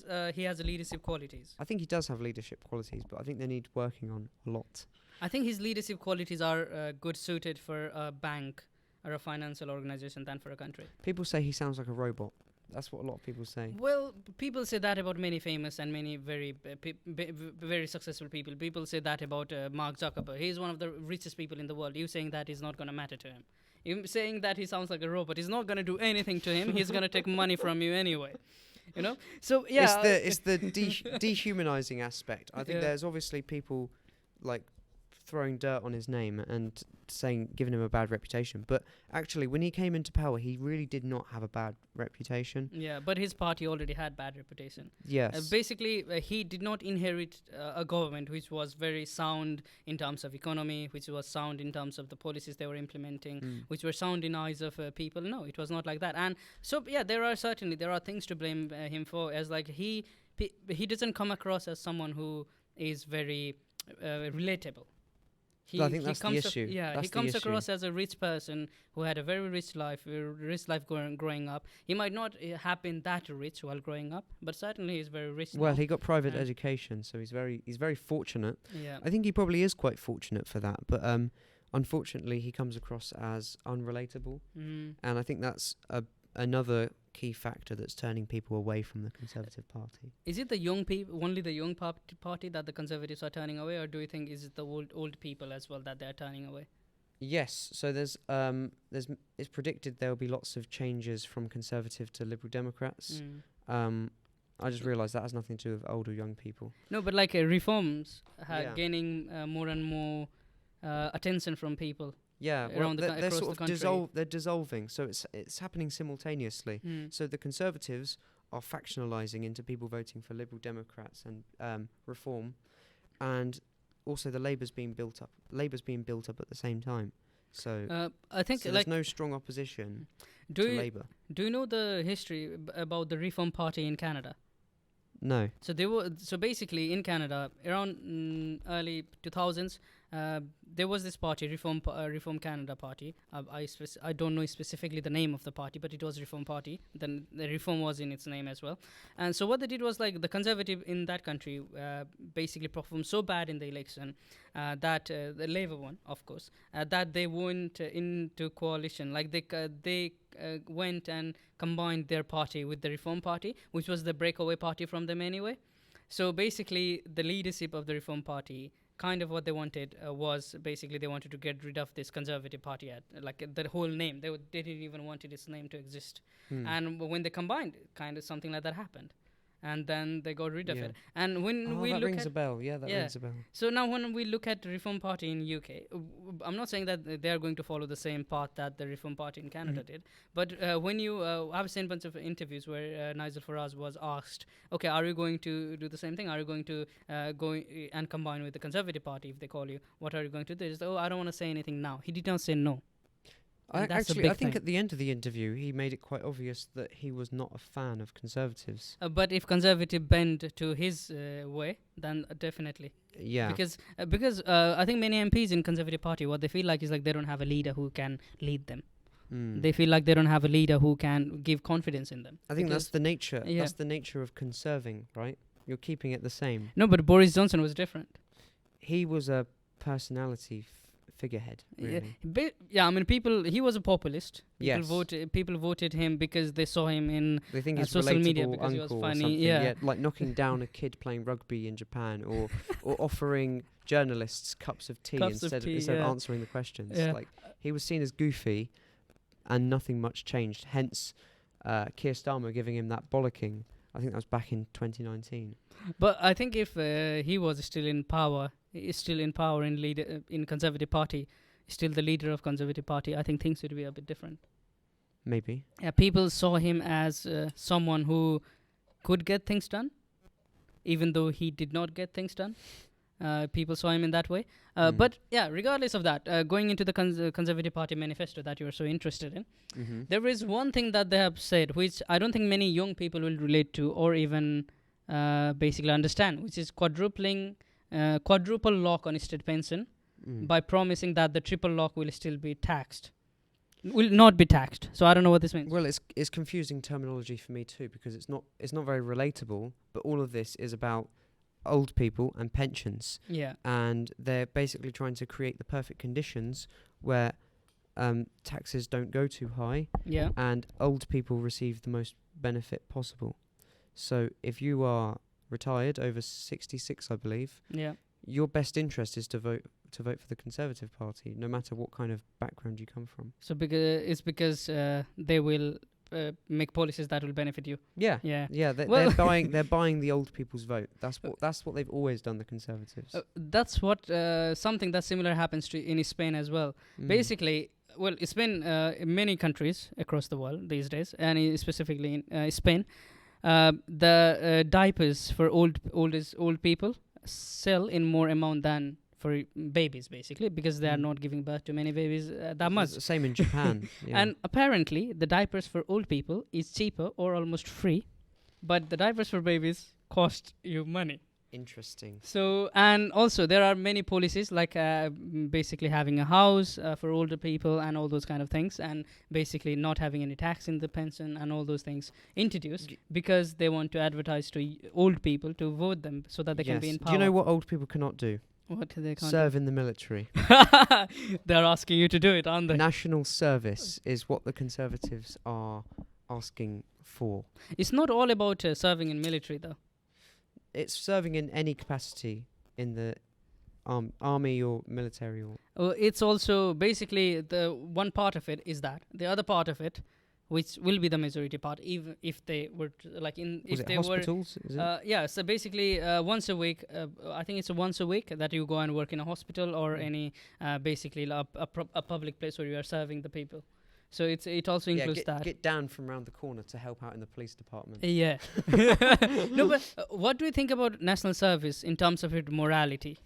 has leadership qualities? I think he does have leadership qualities, but I think they need working on a lot. I think his leadership qualities are good suited for a bank or a financial organization than for a country. People say he sounds like a robot. That's what a lot of people say. Well, people say that about many famous and many very successful people. People say that about Mark Zuckerberg. He's one of the richest people in the world. You saying that is not going to matter to him. You saying that he sounds like a robot is not going to do anything to him. He's going to take money from you anyway. You know? So, yeah. It's the dehumanizing aspect. I think there's obviously people like throwing dirt on his name and giving him a bad reputation, but actually when he came into power he really did not have a bad reputation. Yeah, but his party already had bad reputation. Yes. Basically he did not inherit a government which was very sound in terms of economy, which was sound in terms of the policies they were implementing, which were sound in eyes of people. No, it was not like that. And so there are things to blame him for, as like he doesn't come across as someone who is very relatable. I think that's the issue. He comes across as a rich person who had a very rich life growing up. He might not have been that rich while growing up, but certainly he's very rich. Well, he got private education, so he's very fortunate. Yeah. I think he probably is quite fortunate for that, but unfortunately he comes across as unrelatable, and I think that's another key factor that's turning people away from the Conservative Party. Is it the young people, only the young party that the Conservatives are turning away, or do you think is it the old people as well that they are turning away? Yes, so there's it's predicted there will be lots of changes from Conservative to Liberal Democrats. I just realised that has nothing to do with old or young people. No, but like reforms gaining more and more attention from people. Yeah, well, they're sort of country. They're dissolving, so it's happening simultaneously. So the Conservatives are factionalising into people voting for Liberal Democrats and Reform, and also the Labour's being built up. Labour's being built up at the same time. So I think there's no strong opposition to Labour. Do you know the history about the Reform Party in Canada? No. So basically in Canada around early 2000s. There was this party, Reform Canada Party. I don't know specifically the name of the party, but it was Reform Party. Then the Reform was in its name as well. And so what they did was like the Conservative in that country basically performed so bad in the election that the Labour won, of course, that they went into coalition. Like they went and combined their party with the Reform Party, which was the breakaway party from them anyway. So basically the leadership of the Reform Party, kind of what they wanted was basically they wanted to get rid of this Conservative Party, like the whole name. They didn't even wanted its name to exist. And when they combined, kind of something like that happened. And then they got rid of it. And when we that look rings a bell. Yeah, that rings a bell. So now when we look at the Reform Party in UK, I'm not saying that they are going to follow the same path that the Reform Party in Canada did. But when you, I've seen a bunch of interviews where Nigel Farage was asked, okay, are you going to do the same thing? Are you going to go and combine with the Conservative Party if they call you? What are you going to do? He said, I don't want to say anything now. He did not say no. I think at the end of the interview, he made it quite obvious that he was not a fan of Conservatives. But if Conservative bend to his way, then definitely. Yeah. Because I think many MPs in Conservative Party, what they feel like is like they don't have a leader who can lead them. They feel like they don't have a leader who can give confidence in them. I think that's the nature. Yeah. That's the nature of conserving, right? You're keeping it the same. No, but Boris Johnson was different. He was a personality figurehead, really. I mean, he was a populist. Yes. People voted him because they saw him in they think he's social media because he was or funny. Something. Yeah, like knocking down a kid playing rugby in Japan, or offering journalists cups of tea instead of answering the questions. Yeah. Like he was seen as goofy, and nothing much changed. Hence, Keir Starmer giving him that bollocking. I think that was back in 2019. But I think if he was still in power, in Conservative Party, still the leader of Conservative Party, I think things would be a bit different. Maybe. Yeah, people saw him as someone who could get things done, even though he did not get things done. People saw him in that way. But yeah, regardless of that, going into the Conservative Party manifesto that you are so interested in, there is one thing that they have said, which I don't think many young people will relate to or even basically understand, which is quadruple lock on state pension by promising that the triple lock will still be taxed. Will not be taxed. So I don't know what this means. Well, it's confusing terminology for me too, because it's not very relatable. But all of this is about old people and pensions. Yeah. And they're basically trying to create the perfect conditions where taxes don't go too high. Yeah. And old people receive the most benefit possible. So if you are retired over 66, I believe, Yeah. your best interest is to vote for the Conservative Party, no matter what kind of background you come from. So because they will make policies that will benefit you. Yeah. Yeah. Yeah. They're buying the old people's vote. That's what they've always done. The Conservatives. That's what something that similar happens in Spain as well. Basically, well, Spain, in many countries across the world these days, and specifically in Spain, the diapers for old people sell in more amount than for babies, basically, because they are not giving birth to many babies that much. It's the same in Japan. Yeah. And apparently, the diapers for old people is cheaper or almost free, but the diapers for babies cost you money. Interesting. So, and also there are many policies like basically having a house for older people and all those kind of things, and basically not having any tax in the pension and all those things introduced because they want to advertise to old people to vote them so that they can be in power. Do you know what old people cannot do? What they can't serve in the military. They're asking you to do it, aren't they? National service is what the Conservatives are asking for. It's not all about serving in military, though. It's serving in any capacity in the army or military. It's also basically the one part of it is that. The other part of it, which will be the majority part, even if they were hospitals? Yeah. So basically, once a week, I think it's once a week that you go and work in a hospital or any basically a public place where you are serving the people. So it also includes that. Get down from around the corner to help out in the police department. Yeah. No, but what do you think about national service in terms of its morality?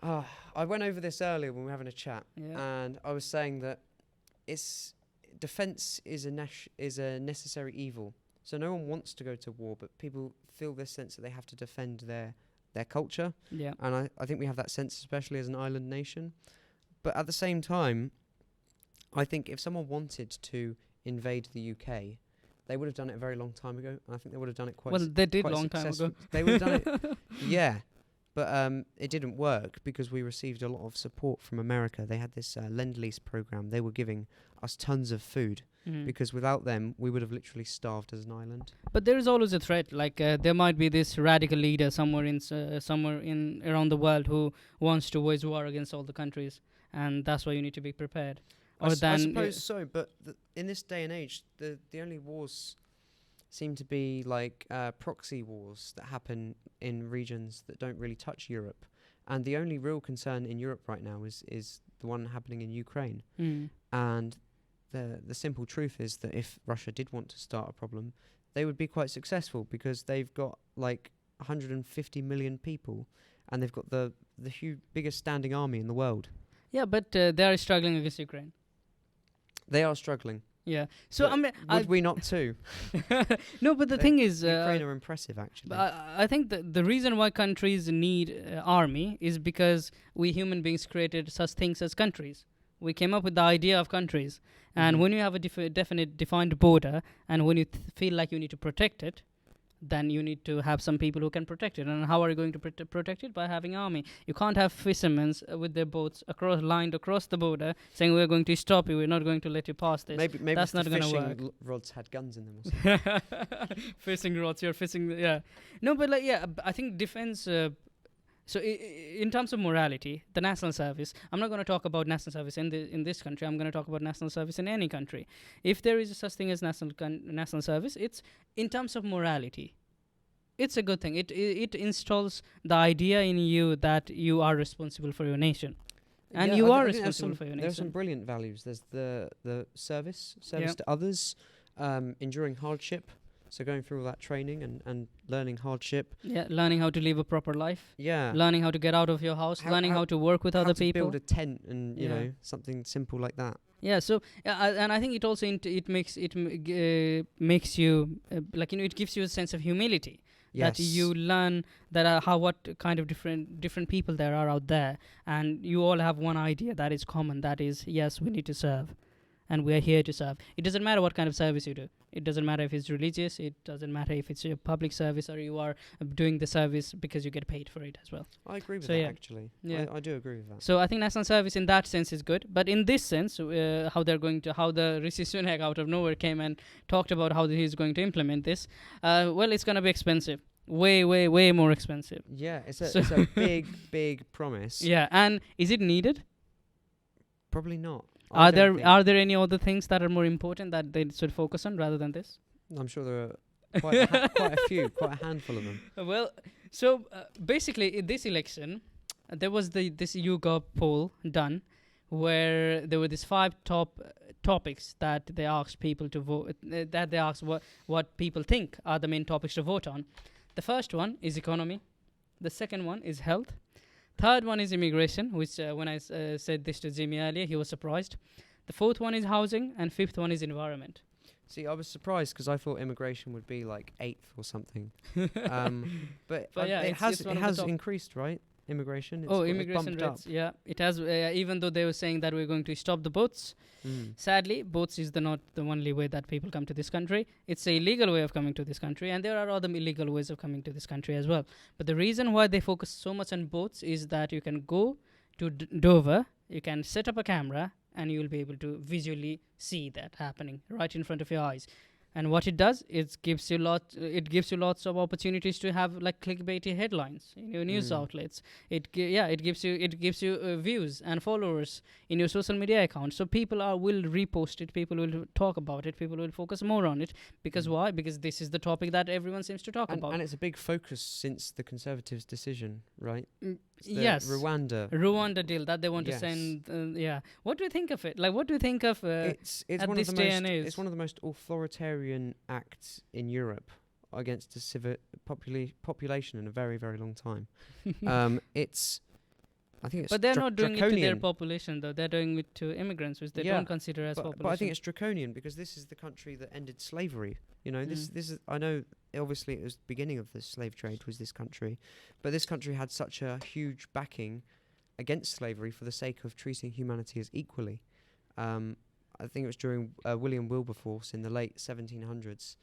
I went over this earlier when we were having a chat, and I was saying that defense is a necessary evil. So no one wants to go to war, but people feel this sense that they have to defend their culture. Yeah. And I think we have that sense, especially as an island nation. But at the same time, I think if someone wanted to invade the UK, they would have done it a very long time ago. And I think they would have done it quite they did long time ago. They would have done it. Yeah. But it didn't work because we received a lot of support from America. They had this Lend-Lease program. They were giving us tons of food because without them, we would have literally starved as an island. But there is always a threat. Like there might be this radical leader somewhere in around the world who wants to wage war against all the countries, and that's why you need to be prepared. I suppose so. But in this day and age, the only wars seem to be like proxy wars that happen in regions that don't really touch Europe. And the only real concern in Europe right now is the one happening in Ukraine. And the simple truth is that if Russia did want to start a problem, they would be quite successful because they've got like 150 million people and they've got the biggest standing army in the world. Yeah, but they are struggling against Ukraine. They are struggling. Yeah. So I mean, would we not too? No, but the thing is, Ukraine are impressive actually. I think the reason why countries need army is because we human beings created such things as countries. We came up with the idea of countries, and when you have a definite defined border, and when you feel like you need to protect it, then you need to have some people who can protect it. And how are you going to protect it? By having army. You can't have fishermen with their boats lined across the border saying we're going to stop you, we're not going to let you pass this. Maybe that's not going to work. Rods had guns in them or something. Fishing rods, you're fishing, yeah. No, but like, yeah, I think defense... So in terms of morality, the national service, I'm not going to talk about national service in this country. I'm going to talk about national service in any country. If there is such thing as national service, it's in terms of morality. It's a good thing. It installs the idea in you that you are responsible for your nation. And you are responsible for your nation. There are some brilliant values. There's the service to others, enduring hardship. So going through all that training and learning hardship. Yeah, learning how to live a proper life. Yeah. Learning how to get out of your house. Learning how to work with other people. Build a tent and, you know, something simple like that. Yeah, so, and I think it also makes you, like, you know, it gives you a sense of humility. That you learn that what kind of different people there are out there, and you all have one idea that is common. That is, yes, we need to serve, and we are here to serve. It doesn't matter what kind of service you do. It doesn't matter if it's religious. It doesn't matter if it's a public service or you are doing the service because you get paid for it as well. I agree with that, actually. Yeah. I do agree with that. So I think national service in that sense is good. But in this sense, how the Rishi Sunak out of nowhere came and talked about how he's going to implement this, well, it's going to be expensive. Way more expensive. Yeah, it's a big promise. Yeah, and is it needed? Probably not. Are there any other things that are more important that they should focus on rather than this? I'm sure there are quite a handful of them. Well, so basically in this election, there was this YouGov poll done where there were these 5 top topics that they asked people to vote. That they asked what people think are the main topics to vote on. The first one is economy. The second one is health. Third one is immigration, which when I said this to Jimmy earlier, he was surprised. The fourth one is housing, and fifth one is environment. See, I was surprised because I thought immigration would be like 8th or something. But yeah, it has increased, right? Immigration. Immigration rates. Yeah, it has. Even though they were saying that we're going to stop the boats, sadly, boats is not the only way that people come to this country. It's a illegal way of coming to this country, and there are other illegal ways of coming to this country as well. But the reason why they focus so much on boats is that you can go to Dover, you can set up a camera, and you will be able to visually see that happening right in front of your eyes. And what it does, it gives you lots of opportunities to have like clickbaity headlines in your news outlets. It gives you views and followers in your social media account. So people will repost it. People will talk about it. People will focus more on it. Because why? Because this is the topic that everyone seems to talk about. And it's a big focus since the Conservatives' decision, right? Yes. Rwanda deal that they want to send. What do you think of it? Like, what do you think of it's at this day and age? It's one of the most authoritarian acts in Europe against a population in a very, very long time. I think it's but they're not doing it to their population, though. They're doing it to immigrants, which they don't consider as population. But I think it's draconian because this is the country that ended slavery. You know, this is. I know, obviously, it was the beginning of the slave trade was this country, but this country had such a huge backing against slavery for the sake of treating humanity as equally. I think it was during William Wilberforce in the late 1700s.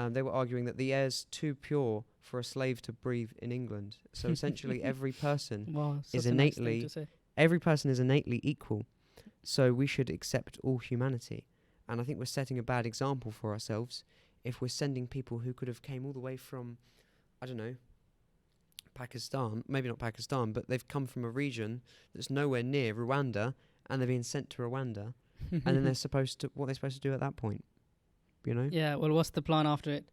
They were arguing that the air's too pure for a slave to breathe in England. So essentially, every person is innately equal. So we should accept all humanity. And I think we're setting a bad example for ourselves if we're sending people who could have came all the way from, I don't know, Pakistan, maybe not Pakistan, but they've come from a region that's nowhere near Rwanda, and they're being sent to Rwanda, and then what are they supposed to do at that point? You know? Yeah, well, what's the plan after it?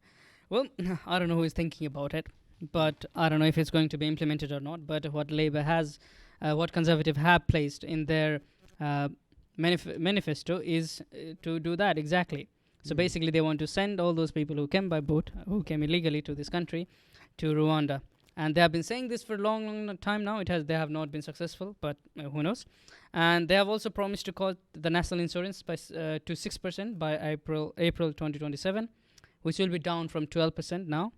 Well, I don't know who is thinking about it, but I don't know if it's going to be implemented or not. But what Labour has, what Conservative have placed in their manifesto is to do that exactly. So basically, they want to send all those people who came by boat, who came illegally to this country, to Rwanda. And they have been saying this for a long time now. They have not been successful, but who knows? And they have also promised to cut the national insurance by to 6% by April 2027, which will be down from 12% now.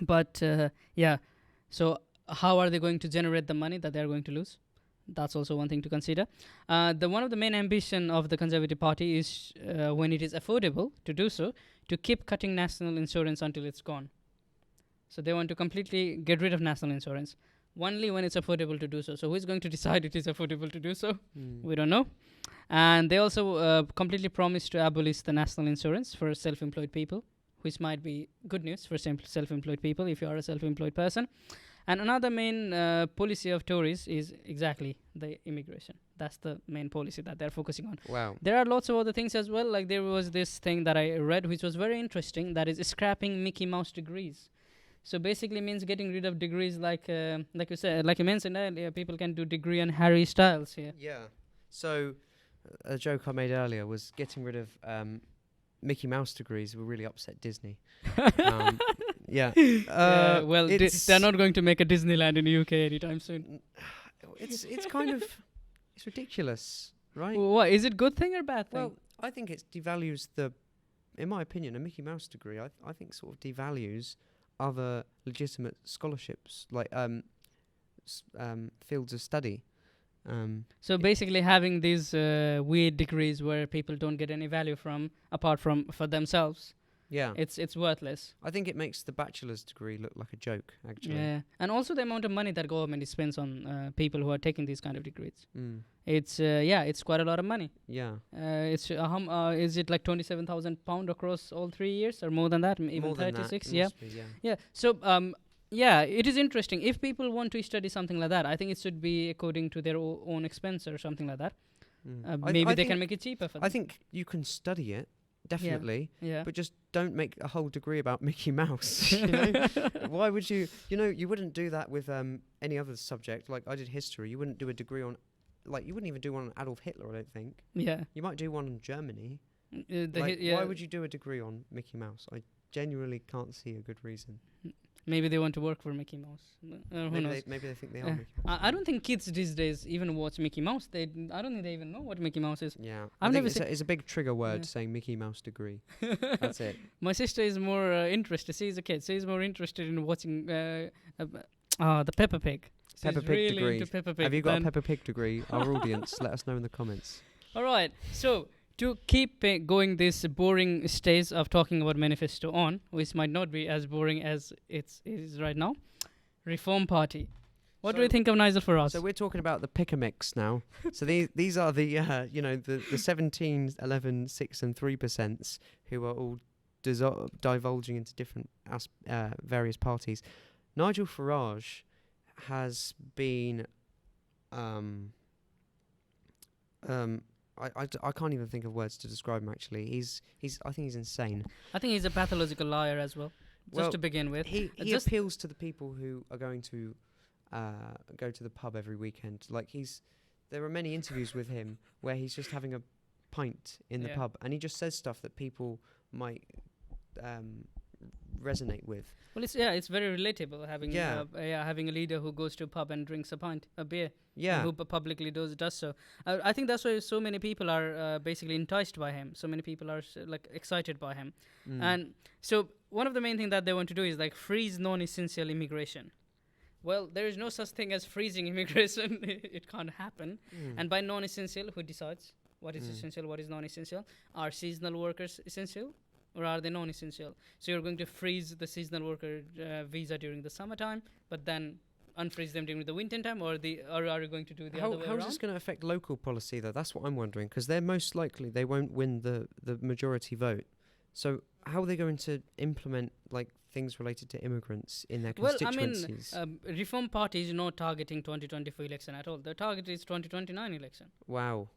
But so how are they going to generate the money that they are going to lose? That's also one thing to consider. One of the main ambition of the Conservative Party is, when it is affordable to do so, to keep cutting national insurance until it's gone. So they want to completely get rid of national insurance, only when it's affordable to do so. So who is going to decide it is affordable to do so? We don't know. And they also completely promised to abolish the national insurance for self-employed people, which might be good news for self-employed people if you are a self-employed person. And another main policy of Tories is exactly the immigration. That's the main policy that they're focusing on. Wow. There are lots of other things as well. Like there was this thing that I read, which was very interesting, that is scrapping Mickey Mouse degrees. So basically means getting rid of degrees like you said, like you mentioned earlier, people can do degree on Harry Styles here. Yeah. So a joke I made earlier was getting rid of Mickey Mouse degrees will really upset Disney. Yeah. They're not going to make a Disneyland in the UK anytime soon. It's kind of it's ridiculous, right? What is it? Good thing or bad thing? Well, I think it devalues in my opinion, a Mickey Mouse degree. I think sort of devalues other legitimate scholarships, like fields of study. So basically, having these weird degrees where people don't get any value from, apart from for themselves, Yeah, it's worthless. I think it makes the bachelor's degree look like a joke, actually. Yeah, and also the amount of money that government spends on people who are taking these kind of degrees. Mm. It's quite a lot of money. Yeah. Is it like £27,000 across all 3 years, or more than that? Even More than that, 36? must be, yeah. Yeah. So yeah, it is interesting. If people want to study something like that, I think it should be according to their own expense or something like that. Maybe they can make it cheaper for them. I think you can study it, definitely, Yeah. but just don't make a whole degree about Mickey Mouse. You know? Why would you? You wouldn't do that with any other subject. Like I did history. You wouldn't do a degree on, like you wouldn't even do one on Adolf Hitler. I don't think. Yeah. You might do one on Germany. Yeah. Why would you do a degree on Mickey Mouse? I genuinely can't see a good reason. Maybe they want to work for Mickey Mouse. Who knows? Maybe they think they are Mickey Mouse. I don't think kids these days even watch Mickey Mouse. I don't think they even know what Mickey Mouse is. Yeah, I've I never think it's a big trigger word saying Mickey Mouse degree. That's it. My sister is more interested. She's a kid. She's more interested in watching the Peppa Pig. She's Peppa Pig really degree. into Peppa Pig. Have you got a Peppa Pig degree? Our audience, let us know in the comments. All right. So to keep going this boring stage of talking about manifesto on, which might not be as boring as it is right now, Reform Party. What do you think of Nigel Farage? So we're talking about the pick-a-mix now. So these are the the 17, 11, 6 and 3% who are all divulging into different various parties. Nigel Farage has been I can't even think of words to describe him. Actually, I think he's insane. I think he's a pathological liar as well. Just to begin with, he appeals to the people who are going to go to the pub every weekend. Like there are many interviews with him where he's just having a pint in the pub, and he just says stuff that people might resonate with. Well, it's very relatable having having a leader who goes to a pub and drinks a beer. Yeah, who publicly does so. I think that's why so many people are basically enticed by him. So many people are excited by him. And so one of the main things that they want to do is like freeze non-essential immigration. Well, there is no such thing as freezing immigration. It can't happen. And by non-essential, who decides what is essential, what is non-essential? Are seasonal workers essential, or are they non-essential? So you're going to freeze the seasonal worker visa during the summertime, but then unfreeze them during the winter time, or are you going to do the other way around? How is this going to affect local policy, though? That's what I'm wondering, because they're most likely they won't win the majority vote. So how are they going to implement like things related to immigrants in their constituencies? Well, I mean, Reform Party is not targeting 2024 election at all. The target is 2029 election. Wow.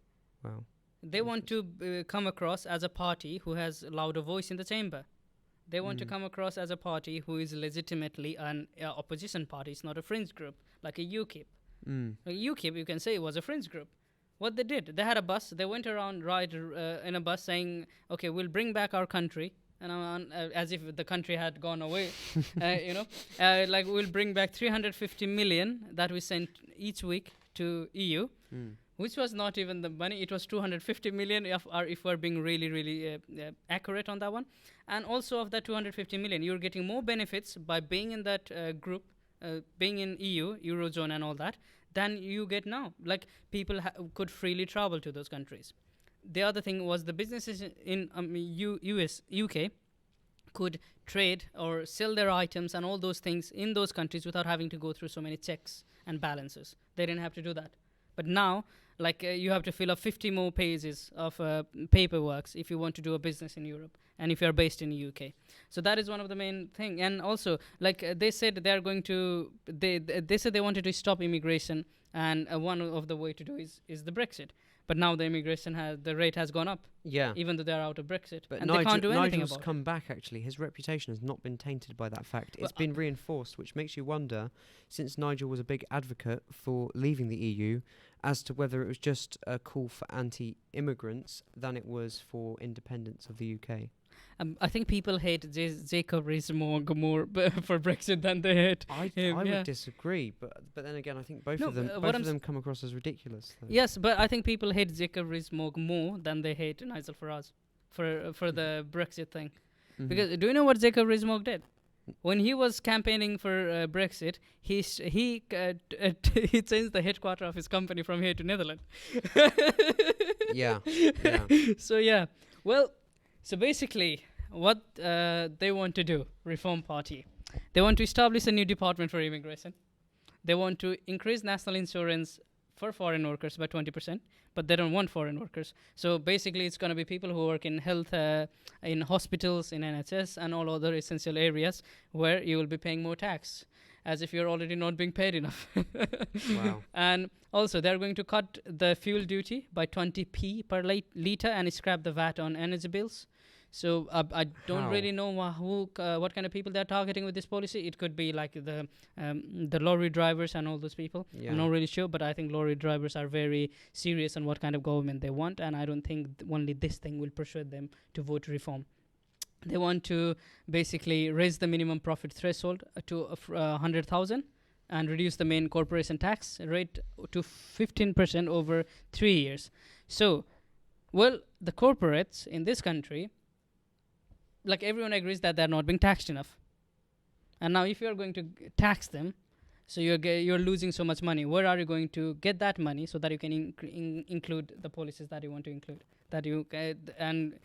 They want to come across as a party who has a louder voice in the chamber. They want to come across as a party who is legitimately an opposition party. It's not a fringe group like a UKIP. UKIP, you can say, was a fringe group. What they did, they had a bus. They went around in a bus saying, "Okay, we'll bring back our country," and as if the country had gone away. Like we'll bring back 350 million that we sent each week to EU. Which was not even the money. It was 250 million if we're being really accurate on that one. And also of that 250 million, you're getting more benefits by being in that group, being in EU, Eurozone and all that, than you get now. Like people could freely travel to those countries. The other thing was the businesses in UK could trade or sell their items and all those things in those countries without having to go through so many checks and balances. They didn't have to do that. But now, you have to fill up 50 more pages of paperwork if you want to do a business in Europe and if you're based in the UK. So that is one of the main thing. And also, they said they are going to, they said they wanted to stop immigration, and one of the way to do is the Brexit. But now the the rate has gone up. Yeah. Even though they're out of Brexit. But and they can't do anything Nigel's about come back, actually. His reputation has not been tainted by that fact. It's been reinforced, which makes you wonder, since Nigel was a big advocate for leaving the EU, as to whether it was just a call for anti-immigrants than it was for independence of the UK. I think people hate Jacob Rees-Mogg more for Brexit than they hate him. I would disagree, but then again, I think both of them come across as ridiculous. Though. Yes, but I think people hate Jacob Rees-Mogg more than they hate Nigel Farage for the Brexit thing. Because do you know what Jacob Rees-Mogg did? When he was campaigning for Brexit, he changed the headquarters of his company from here to Netherlands. Yeah. So yeah, well, so basically, what they want to do, Reform Party, they want to establish a new department for immigration. They want to increase national insurance for foreign workers by 20%, but they don't want foreign workers. So basically, it's going to be people who work in health, in hospitals, in NHS, and all other essential areas where you will be paying more tax, as if you're already not being paid enough. Wow. And also, they're going to cut the fuel duty by 20p per litre and scrap the VAT on energy bills. So I don't really know what kind of people they're targeting with this policy. It could be like the lorry drivers and all those people. Yeah. I'm not really sure, but I think lorry drivers are very serious on what kind of government they want, and I don't think only this thing will persuade them to vote reform. They want to basically raise the minimum profit threshold to 100,000 and reduce the main corporation tax rate to 15% over 3 years. So, well, the corporates in this country, like everyone agrees that they're not being taxed enough. And now if you're going to tax them, so you're losing so much money, where are you going to get that money so that you can include the policies that you want to include, that you and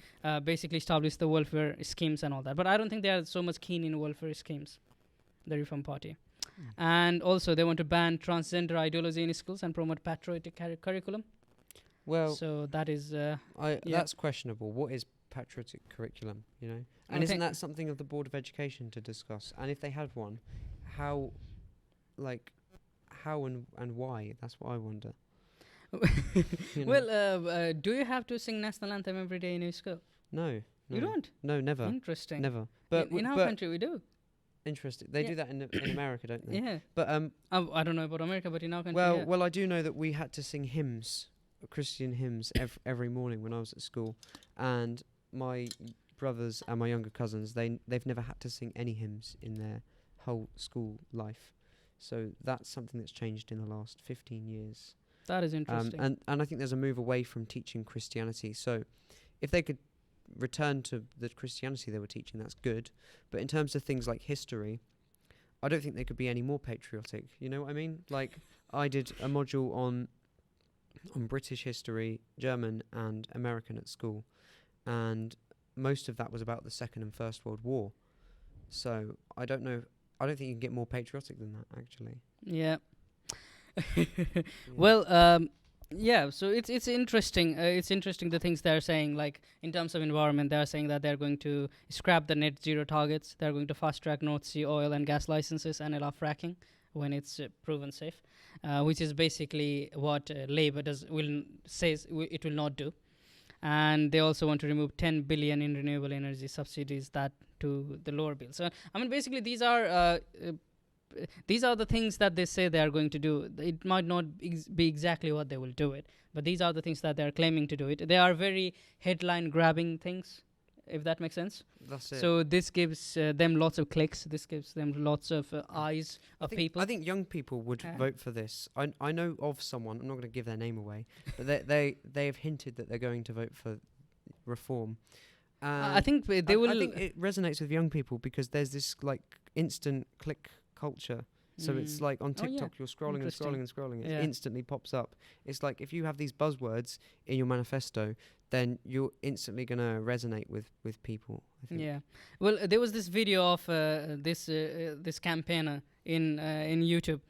basically establish the welfare schemes and all that. But I don't think they are so much keen in welfare schemes, the Reform Party. And also they want to ban transgender ideology in schools and promote patriotic curriculum. Well, so that is that's questionable. What is patriotic curriculum, you know? And isn't that something of the Board of Education to discuss? And if they had one, how and why? That's what I wonder. Well, do you have to sing national anthem every day in your school? No. You don't? No, never. Interesting. Never. But in our country we do. Interesting. They do that in America, don't they? Yeah. But I don't know about America, but in our country. Well, I do know that we had to sing hymns, Christian hymns, every morning when I was at school, and my brothers and my younger cousins, they've never had to sing any hymns in their whole school life. So that's something that's changed in the last 15 years. That is interesting. And I think there's a move away from teaching Christianity. So if they could return to the Christianity they were teaching, that's good. But in terms of things like history, I don't think they could be any more patriotic. You know what I mean? Like, I did a module on British history, German and American at school, and most of that was about the Second and First World War. So I don't think you can get more patriotic than that, actually. Yeah. Well, yeah, so it's interesting. It's interesting the things they're saying, like in terms of environment, they're saying that they're going to scrap the net zero targets. They're going to fast track North Sea oil and gas licenses and allow fracking when it's proven safe, which is basically what Labour says it will not do. And they also want to remove 10 billion in renewable energy subsidies that to the lower bill. So I mean, basically these are the things that they say they are going to do. It might not be exactly what they will do it, but these are the things that they are claiming to do it. They are very headline grabbing things, if that makes sense. That's it. So this gives them lots of clicks. This gives them lots of eyes of people. I think young people would vote for this. I know of someone, I'm not going to give their name away, but they have hinted that they're going to vote for reform. I think they will. I think it resonates with young people because there's this like instant click culture. So it's like on TikTok, you're scrolling and scrolling and scrolling. It instantly pops up. It's like if you have these buzzwords in your manifesto, then you're instantly going to resonate with people, I think. Yeah. Well, there was this video of this campaigner in YouTube,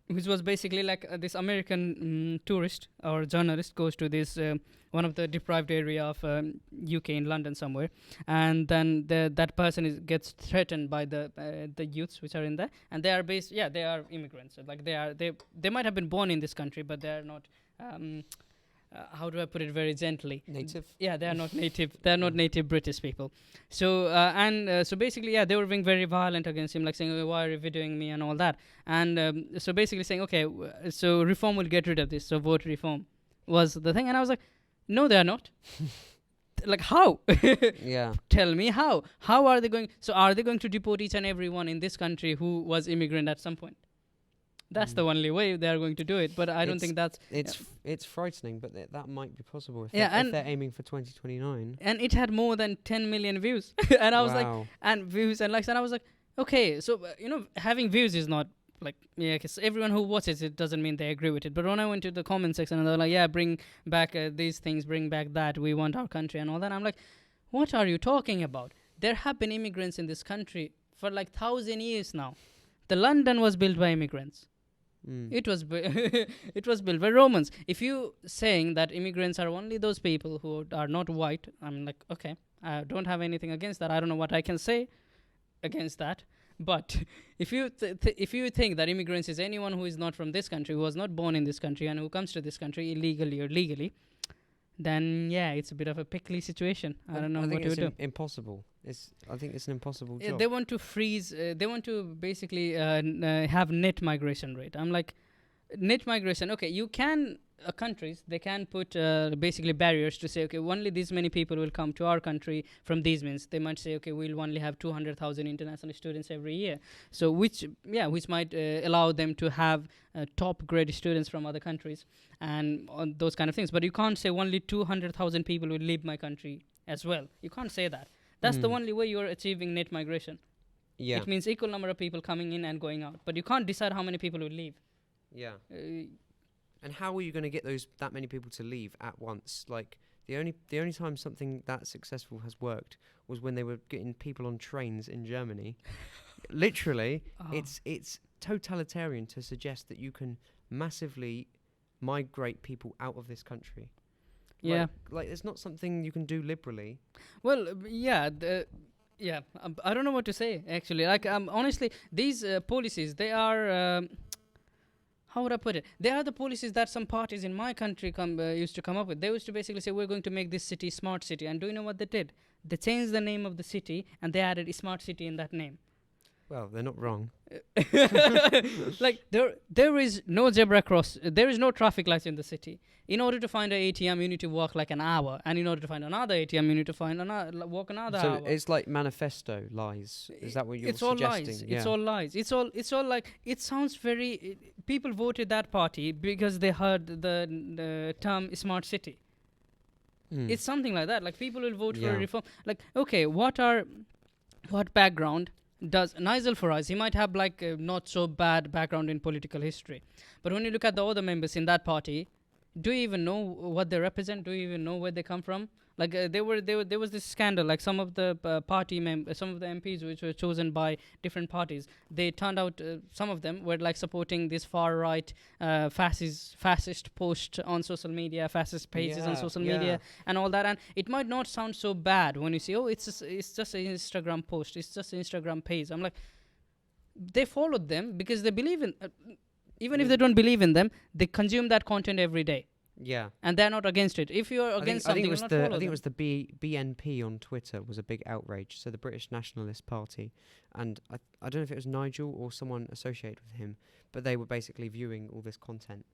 which was basically like this American tourist or journalist goes to this one of the deprived area of UK in London somewhere, and then that person gets threatened by the youths which are in there, and they are they are immigrants. Like they might have been born in this country, but they are not. How do I put it very gently? Native. Yeah, they are not native. They are not native British people. So so basically, they were being very violent against him, like saying, oh, "Why are you videoing me?" and all that. And so basically saying, "Okay, so reform will get rid of this. So vote reform," was the thing. And I was like, "No, they are not." Like how? Yeah. Tell me how. How are they going? So are they going to deport each and everyone in this country who was immigrant at some point? That's the only way they are going to do it. But I don't think that's... It's frightening, but that might be possible if they're aiming for 2029. And it had more than 10 million views. And I was like... And views and likes. And I was like, okay, so, having views is not... Like, yeah, because everyone who watches it doesn't mean they agree with it. But when I went to the comment section and they were like, yeah, bring back these things, bring back that, we want our country and all that. I'm like, what are you talking about? There have been immigrants in this country for like 1,000 years now. The London was built by immigrants. It was it was built by Romans. If you saying that immigrants are only those people who are not white, I'm like, okay, I don't have anything against that. I don't know what I can say against that. But if you if you think that immigrants is anyone who is not from this country, who was not born in this country, and who comes to this country illegally or legally, then yeah, it's a bit of a pickly situation. I don't know what to do. Impossible. I think it's an impossible job. They want to freeze. They want to basically have net migration rate. I'm like, net migration. Okay, you can. Countries, they can put basically barriers to say, okay, only these many people will come to our country from these means. They might say, okay, we'll only have 200,000 international students every year. So which might allow them to have top grade students from other countries and those kind of things. But you can't say only 200,000 people will leave my country as well. You can't say that. That's the only way you're achieving net migration. Yeah. It means equal number of people coming in and going out. But you can't decide how many people will leave. Yeah. And how are you going to get that many people to leave at once? Like the only time something that successful has worked was when they were getting people on trains in Germany. Literally, it's totalitarian to suggest that you can massively migrate people out of this country. Yeah, like it's not something you can do liberally. Well, I don't know what to say actually. Like honestly, these policies, they are. How would I put it? They are the policies that some parties in my country used to come up with. They used to basically say, we're going to make this city smart city. And do you know what they did? They changed the name of the city and they added a smart city in that name. Well, they're not wrong. Like there is no zebra cross. There is no traffic lights in the city. In order to find an ATM, you need to walk like an hour, and in order to find another ATM, you need to walk another hour. So it's like manifesto lies. Is that what you're suggesting? All lies. Yeah. It's all lies. It's all like, it sounds very. People voted that party because they heard the term smart city. It's something like that. Like people will vote for a reform. Like, okay, what background does Nigel Farage? He might have like a not so bad background in political history, but when you look at the other members in that party, do you even know what they represent? Do you even know where they come from? Like there was this scandal. Like some of the some of the MPs which were chosen by different parties, they turned out some of them were like supporting this far right fascist post on social media, fascist pages on social media, and all that. And it might not sound so bad when you see, oh, it's just an Instagram post, it's just an Instagram page. I'm like, they followed them because they believe in. Even if they don't believe in them, they consume that content every day. Yeah. And they're not against it. If you're against something, you'll not follow them. I think it was the BNP on Twitter was a big outrage. So the British Nationalist Party. And I don't know if it was Nigel or someone associated with him, but they were basically viewing all this content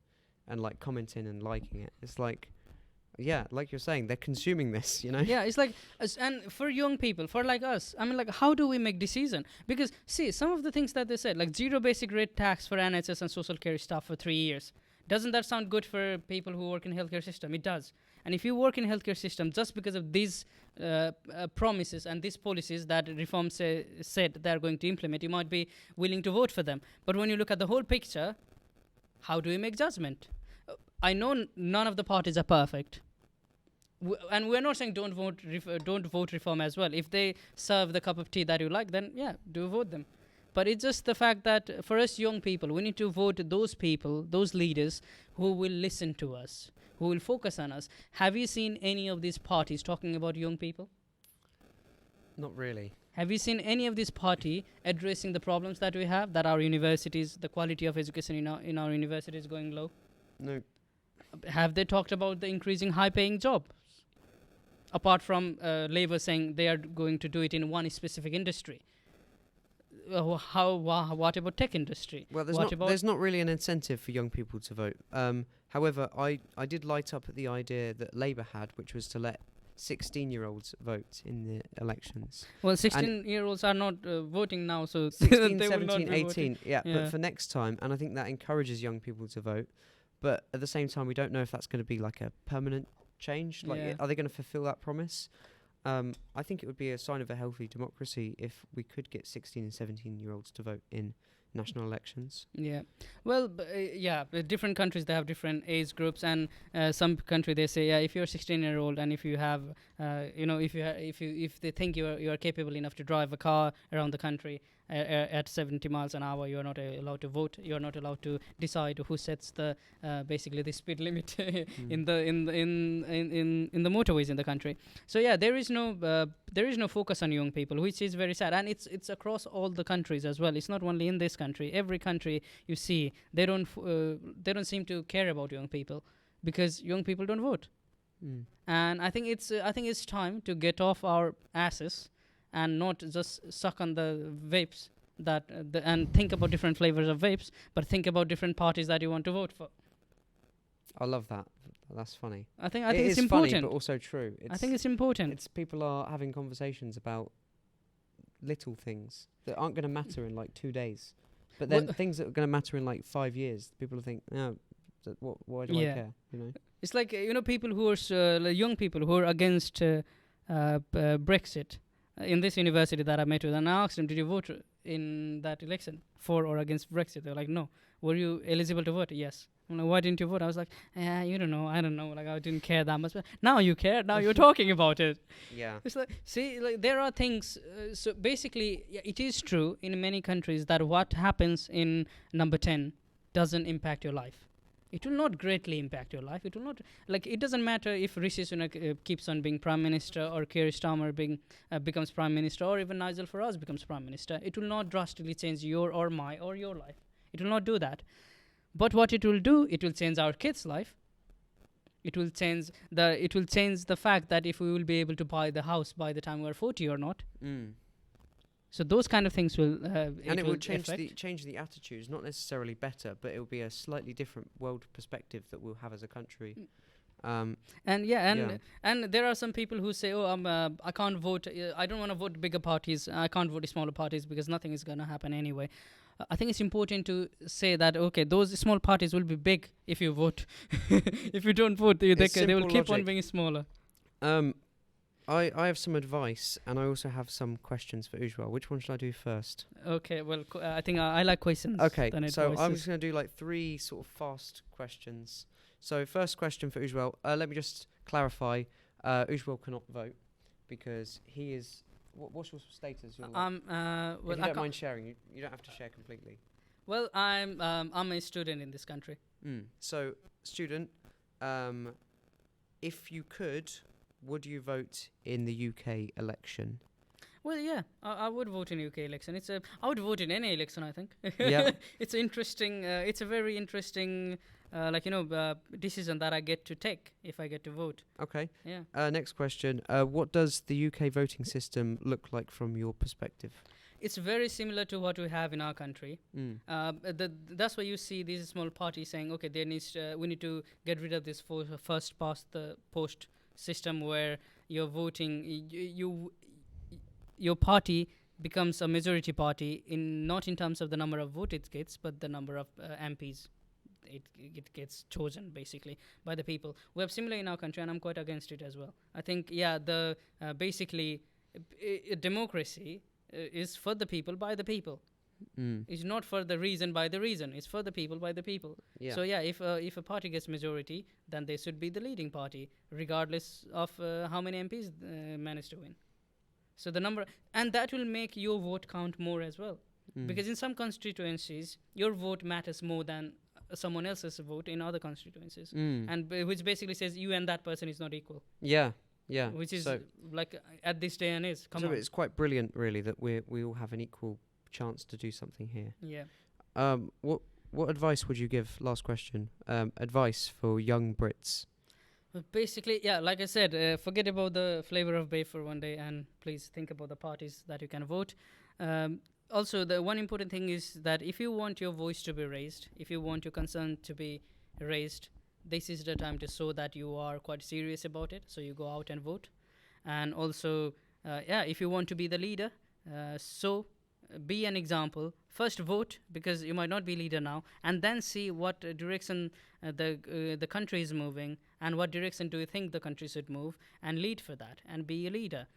and like commenting and liking it. It's like, yeah, like you're saying, they're consuming this, you know? Yeah, it's like, and for young people, for like us, I mean, like, how do we make decision? Because, see, some of the things that they said, like zero basic rate tax for NHS and social care staff for 3 years. Doesn't that sound good for people who work in healthcare system? It does. And if you work in healthcare system, just because of these promises and these policies that reform said they're going to implement, you might be willing to vote for them. But when you look at the whole picture, how do we make judgment? I know none of the parties are perfect. And we're not saying don't vote reform as well. If they serve the cup of tea that you like, then yeah, do vote them. But it's just the fact that for us young people, we need to vote those people, those leaders who will listen to us, who will focus on us. Have you seen any of these parties talking about young people? Not really. Have you seen any of this party addressing the problems that we have, that our universities, the quality of education in our universities is going low? No. Have they talked about the increasing high-paying jobs? Apart from Labour saying they are going to do it in one specific industry. What about tech industry? Well, there's not really an incentive for young people to vote. However, I did light up at the idea that Labour had, which was to let 16-year-olds vote in the elections. Well, 16-year-olds are not voting now, so 16, they will not 17, be 18, voting. yeah, but for next time, and I think that encourages young people to vote. But at the same time, we don't know if that's going to be like a permanent change. Like, are they going to fulfill that promise? I think it would be a sign of a healthy democracy if we could get 16 and 17-year-olds to vote in national elections. Yeah, well, different countries, they have different age groups, and some country they say, if you're 16-year-old and if you have, if they think you are capable enough to drive a car around the country at 70 miles an hour, you are not allowed to vote. You are not allowed to decide who sets the basically the speed limit in the motorways in the country. So there is no focus on young people, which is very sad, and it's across all the countries as well. It's not only in this country. Every country you see, they don't seem to care about young people because young people don't vote. And I think it's time to get off our asses and not just suck on the vapes and think about different flavors of vapes, but think about different parties that you want to vote for. I love that. That's funny. I think it's important, funny, but also true. I think it's important. It's people are having conversations about little things that aren't going to matter in like 2 days, but then things that are going to matter in like 5 years. People will think, no, why do I care? You know, it's like people who are young people who are against Brexit. In this university that I met with, and I asked them, did you vote in that election for or against Brexit? They were like, no. Were you eligible to vote? Yes. I'm like, why didn't you vote? I was like, you don't know. I don't know. Like, I didn't care that much. But now you care. Now you're talking about it. Yeah. It's like, see, like there are things. So basically, it is true in many countries that what happens in number 10 doesn't impact your life. It will not greatly impact your life. It will not, it doesn't matter if Rishi Sunak keeps on being Prime Minister or Keir Starmer becomes Prime Minister or even Nigel Farage becomes Prime Minister. It will not drastically change your or my or your life. It will not do that. But what it will do, it will change our kids' life. It will change the fact that if we will be able to buy the house by the time we're 40 or not. So those kind of things will and it will change the attitudes, not necessarily better, but it will be a slightly different world perspective that we'll have as a country. And there are some people who say, I can't vote. I don't want to vote bigger parties. I can't vote smaller parties because nothing is going to happen anyway. I think it's important to say that, okay, those small parties will be big if you vote. If you don't vote, they will keep on being smaller. I have some advice, and I also have some questions for Ujjwal. Which one should I do first? Okay, well, I think I like questions. Okay, so I'm just going to do like 3 sort of fast questions. So first question for Ujjwal. Let me just clarify. Ujjwal cannot vote because he is... What's your status? If you don't mind sharing, you don't have to share completely. Well, I'm a student in this country. So, student, if you could... would you vote in the UK election? Well, yeah, I would vote in UK election. I would vote in any election, I think. Yeah. It's interesting. It's a very interesting, decision that I get to take if I get to vote. Okay. Yeah. Next question. What does the UK voting system look like from your perspective? It's very similar to what we have in our country. That's why you see these small parties saying, okay, we need to get rid of this first past the post system where you're voting, your party becomes a majority party not in terms of the number of votes it gets, but the number of MPs it gets chosen basically by the people. We have similar in our country, and I'm quite against it as well. I think basically democracy is for the people by the people. It's not for the reason by the reason. It's for the people by the people. Yeah. So if a party gets majority, then they should be the leading party, regardless of how many MPs manage to win. So the number, and that will make your vote count more as well, because in some constituencies your vote matters more than someone else's vote in other constituencies, and which basically says you and that person is not equal. Yeah. Which is at this day and age. It's quite brilliant, really, that we all have an equal chance to do something here. Yeah. What advice would you give? Last question. Advice for young Brits. Basically, like I said, forget about the flavor of babe for one day, and please think about the parties that you can vote. Also, the one important thing is that if you want your voice to be raised, if you want your concern to be raised, this is the time to show that you are quite serious about it. So you go out and vote. And also, if you want to be the leader, be an example. First vote, because you might not be leader now, and then see what direction the country is moving, and what direction do you think the country should move, and lead for that, and be a leader.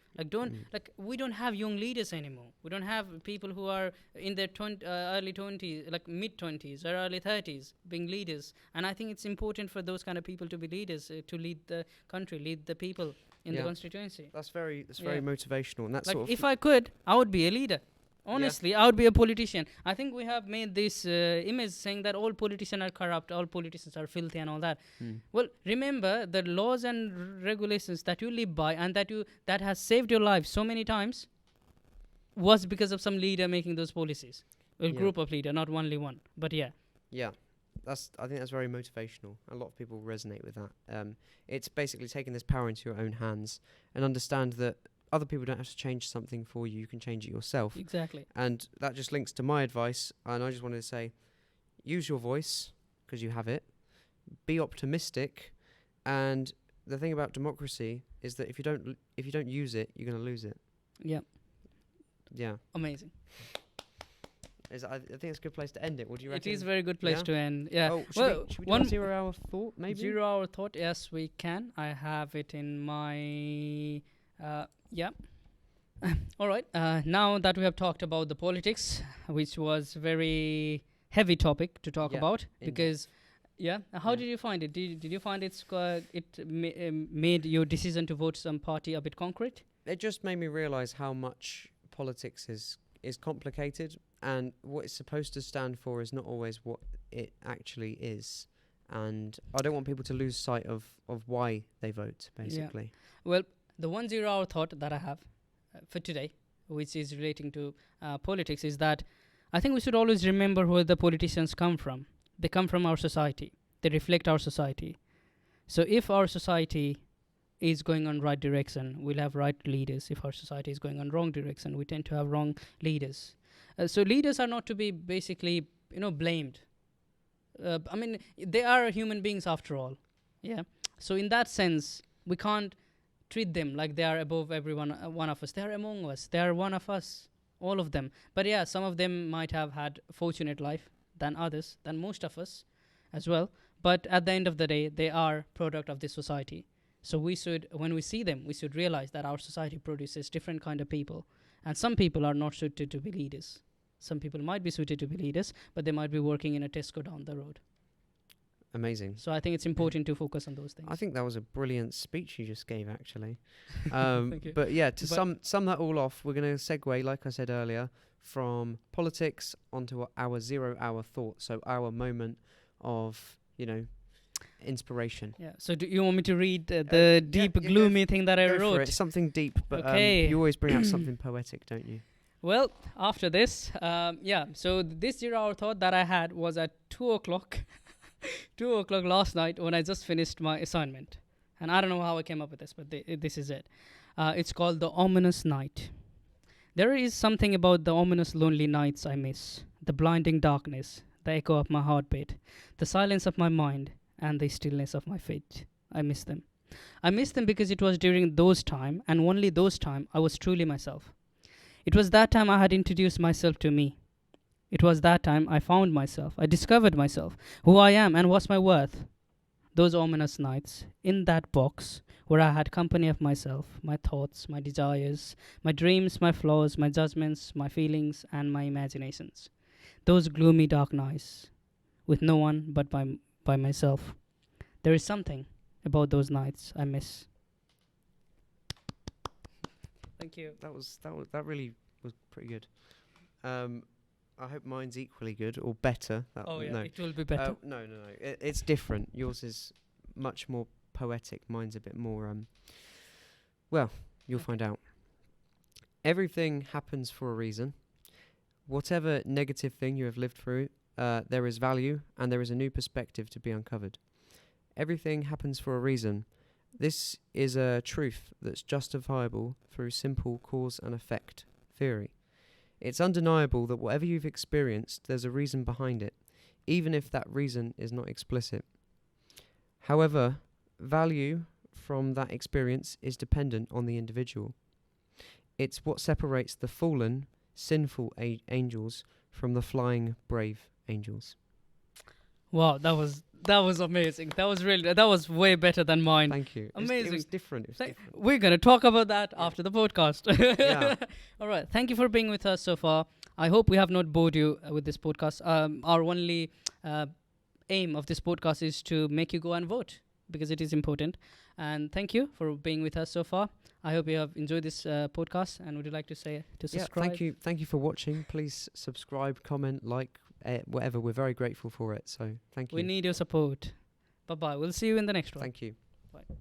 We don't have young leaders anymore. We don't have people who are in their early 20s, like mid 20s or early 30s, being leaders. And I think it's important for those kind of people to be leaders, to lead the country, lead the people in the constituency. That's very motivational, and that's like sort of if I could, I would be a leader. Honestly, I would be a politician. I think we have made this image saying that all politicians are corrupt, all politicians are filthy and all that. Well, remember the laws and regulations that you live by and that has saved your life so many times was because of some leader making those policies. A group of leaders, not only one. But yeah. Yeah. I think that's very motivational. A lot of people resonate with that. It's basically taking this power into your own hands and understand that other people don't have to change something for you. You can change it yourself. Exactly. And that just links to my advice. And I just wanted to say, use your voice because you have it. Be optimistic. And the thing about democracy is that if you don't use it, you're going to lose it. Yeah. Yeah. Amazing. I think it's a good place to end it. What do you reckon? It is a very good place to end. Yeah. Oh, should we do a 0 hour thought, maybe? 0 hour thought, yes, we can. I have it in my... yeah. All right. Now that we have talked about the politics, which was very heavy topic to talk about, because how did you find it? Did you find made your decision to vote some party a bit concrete? It just made me realize how much politics is complicated, and what it's supposed to stand for is not always what it actually is. And I don't want people to lose sight of why they vote, basically. Yeah. Well, the 1 0 hour thought that I have for today, which is relating to politics, is that I think we should always remember where the politicians come from. They come from our society. They reflect our society. So if our society is going on right direction, we'll have right leaders. If our society is going on wrong direction, we tend to have wrong leaders. So leaders are not to be basically, blamed. I mean, they are human beings after all. Yeah. So in that sense, we can't treat them like they are above everyone, one of us. They are among us. They are one of us, all of them. But yeah, some of them might have had fortunate life than others, than most of us as well. But at the end of the day, they are product of this society. So we should, when we see them, we should realize that our society produces different kind of people. And some people are not suited to be leaders. Some people might be suited to be leaders, but they might be working in a Tesco down the road. Amazing. So I think it's important to focus on those things. I think that was a brilliant speech you just gave, actually. Thank you. But yeah, to sum that all off, we're going to segue, like I said earlier, from politics onto our 0 hour thought. So our moment of, inspiration. Yeah. So do you want me to read the deep, gloomy thing that I wrote? For it. Something deep, but okay. You always bring out something poetic, don't you? Well, after this, so this 0 hour thought that I had was at 2 o'clock. 2 o'clock last night when I just finished my assignment. And I don't know how I came up with this, but this is it. It's called The Ominous Night. There is something about the ominous lonely nights I miss. The blinding darkness, the echo of my heartbeat, the silence of my mind, and the stillness of my feet. I miss them. I miss them because it was during those time, and only those time, I was truly myself. It was that time I had introduced myself to me. It was that time I found myself. I discovered myself, who I am and what's my worth. Those ominous nights, in that box, where I had company of myself, my thoughts, my desires, my dreams, my flaws, my judgments, my feelings, and my imaginations. Those gloomy dark nights, with no one but by myself. There is something about those nights I miss. Thank you. That really was pretty good. I hope mine's equally good or better. It will be better. No. It's different. Yours is much more poetic. Mine's a bit more. You'll find out. Everything happens for a reason. Whatever negative thing you have lived through, there is value and there is a new perspective to be uncovered. Everything happens for a reason. This is a truth that's justifiable through simple cause and effect theory. It's undeniable that whatever you've experienced, there's a reason behind it, even if that reason is not explicit. However, value from that experience is dependent on the individual. It's what separates the fallen, sinful angels from the flying, brave angels. Wow, that was amazing. That was way better than mine. Thank you. Amazing. It was different. We're going to talk about that after the podcast. Yeah. All right. Thank you for being with us so far. I hope we have not bored you with this podcast. Our only aim of this podcast is to make you go and vote, because it is important. And thank you for being with us so far. I hope you have enjoyed this podcast. And would you like to say to subscribe? Thank you for watching. Please subscribe, comment, like, whatever. We're very grateful for it. So thank you. We need your support. Bye-bye. We'll see you in the next one. Thank you. Bye.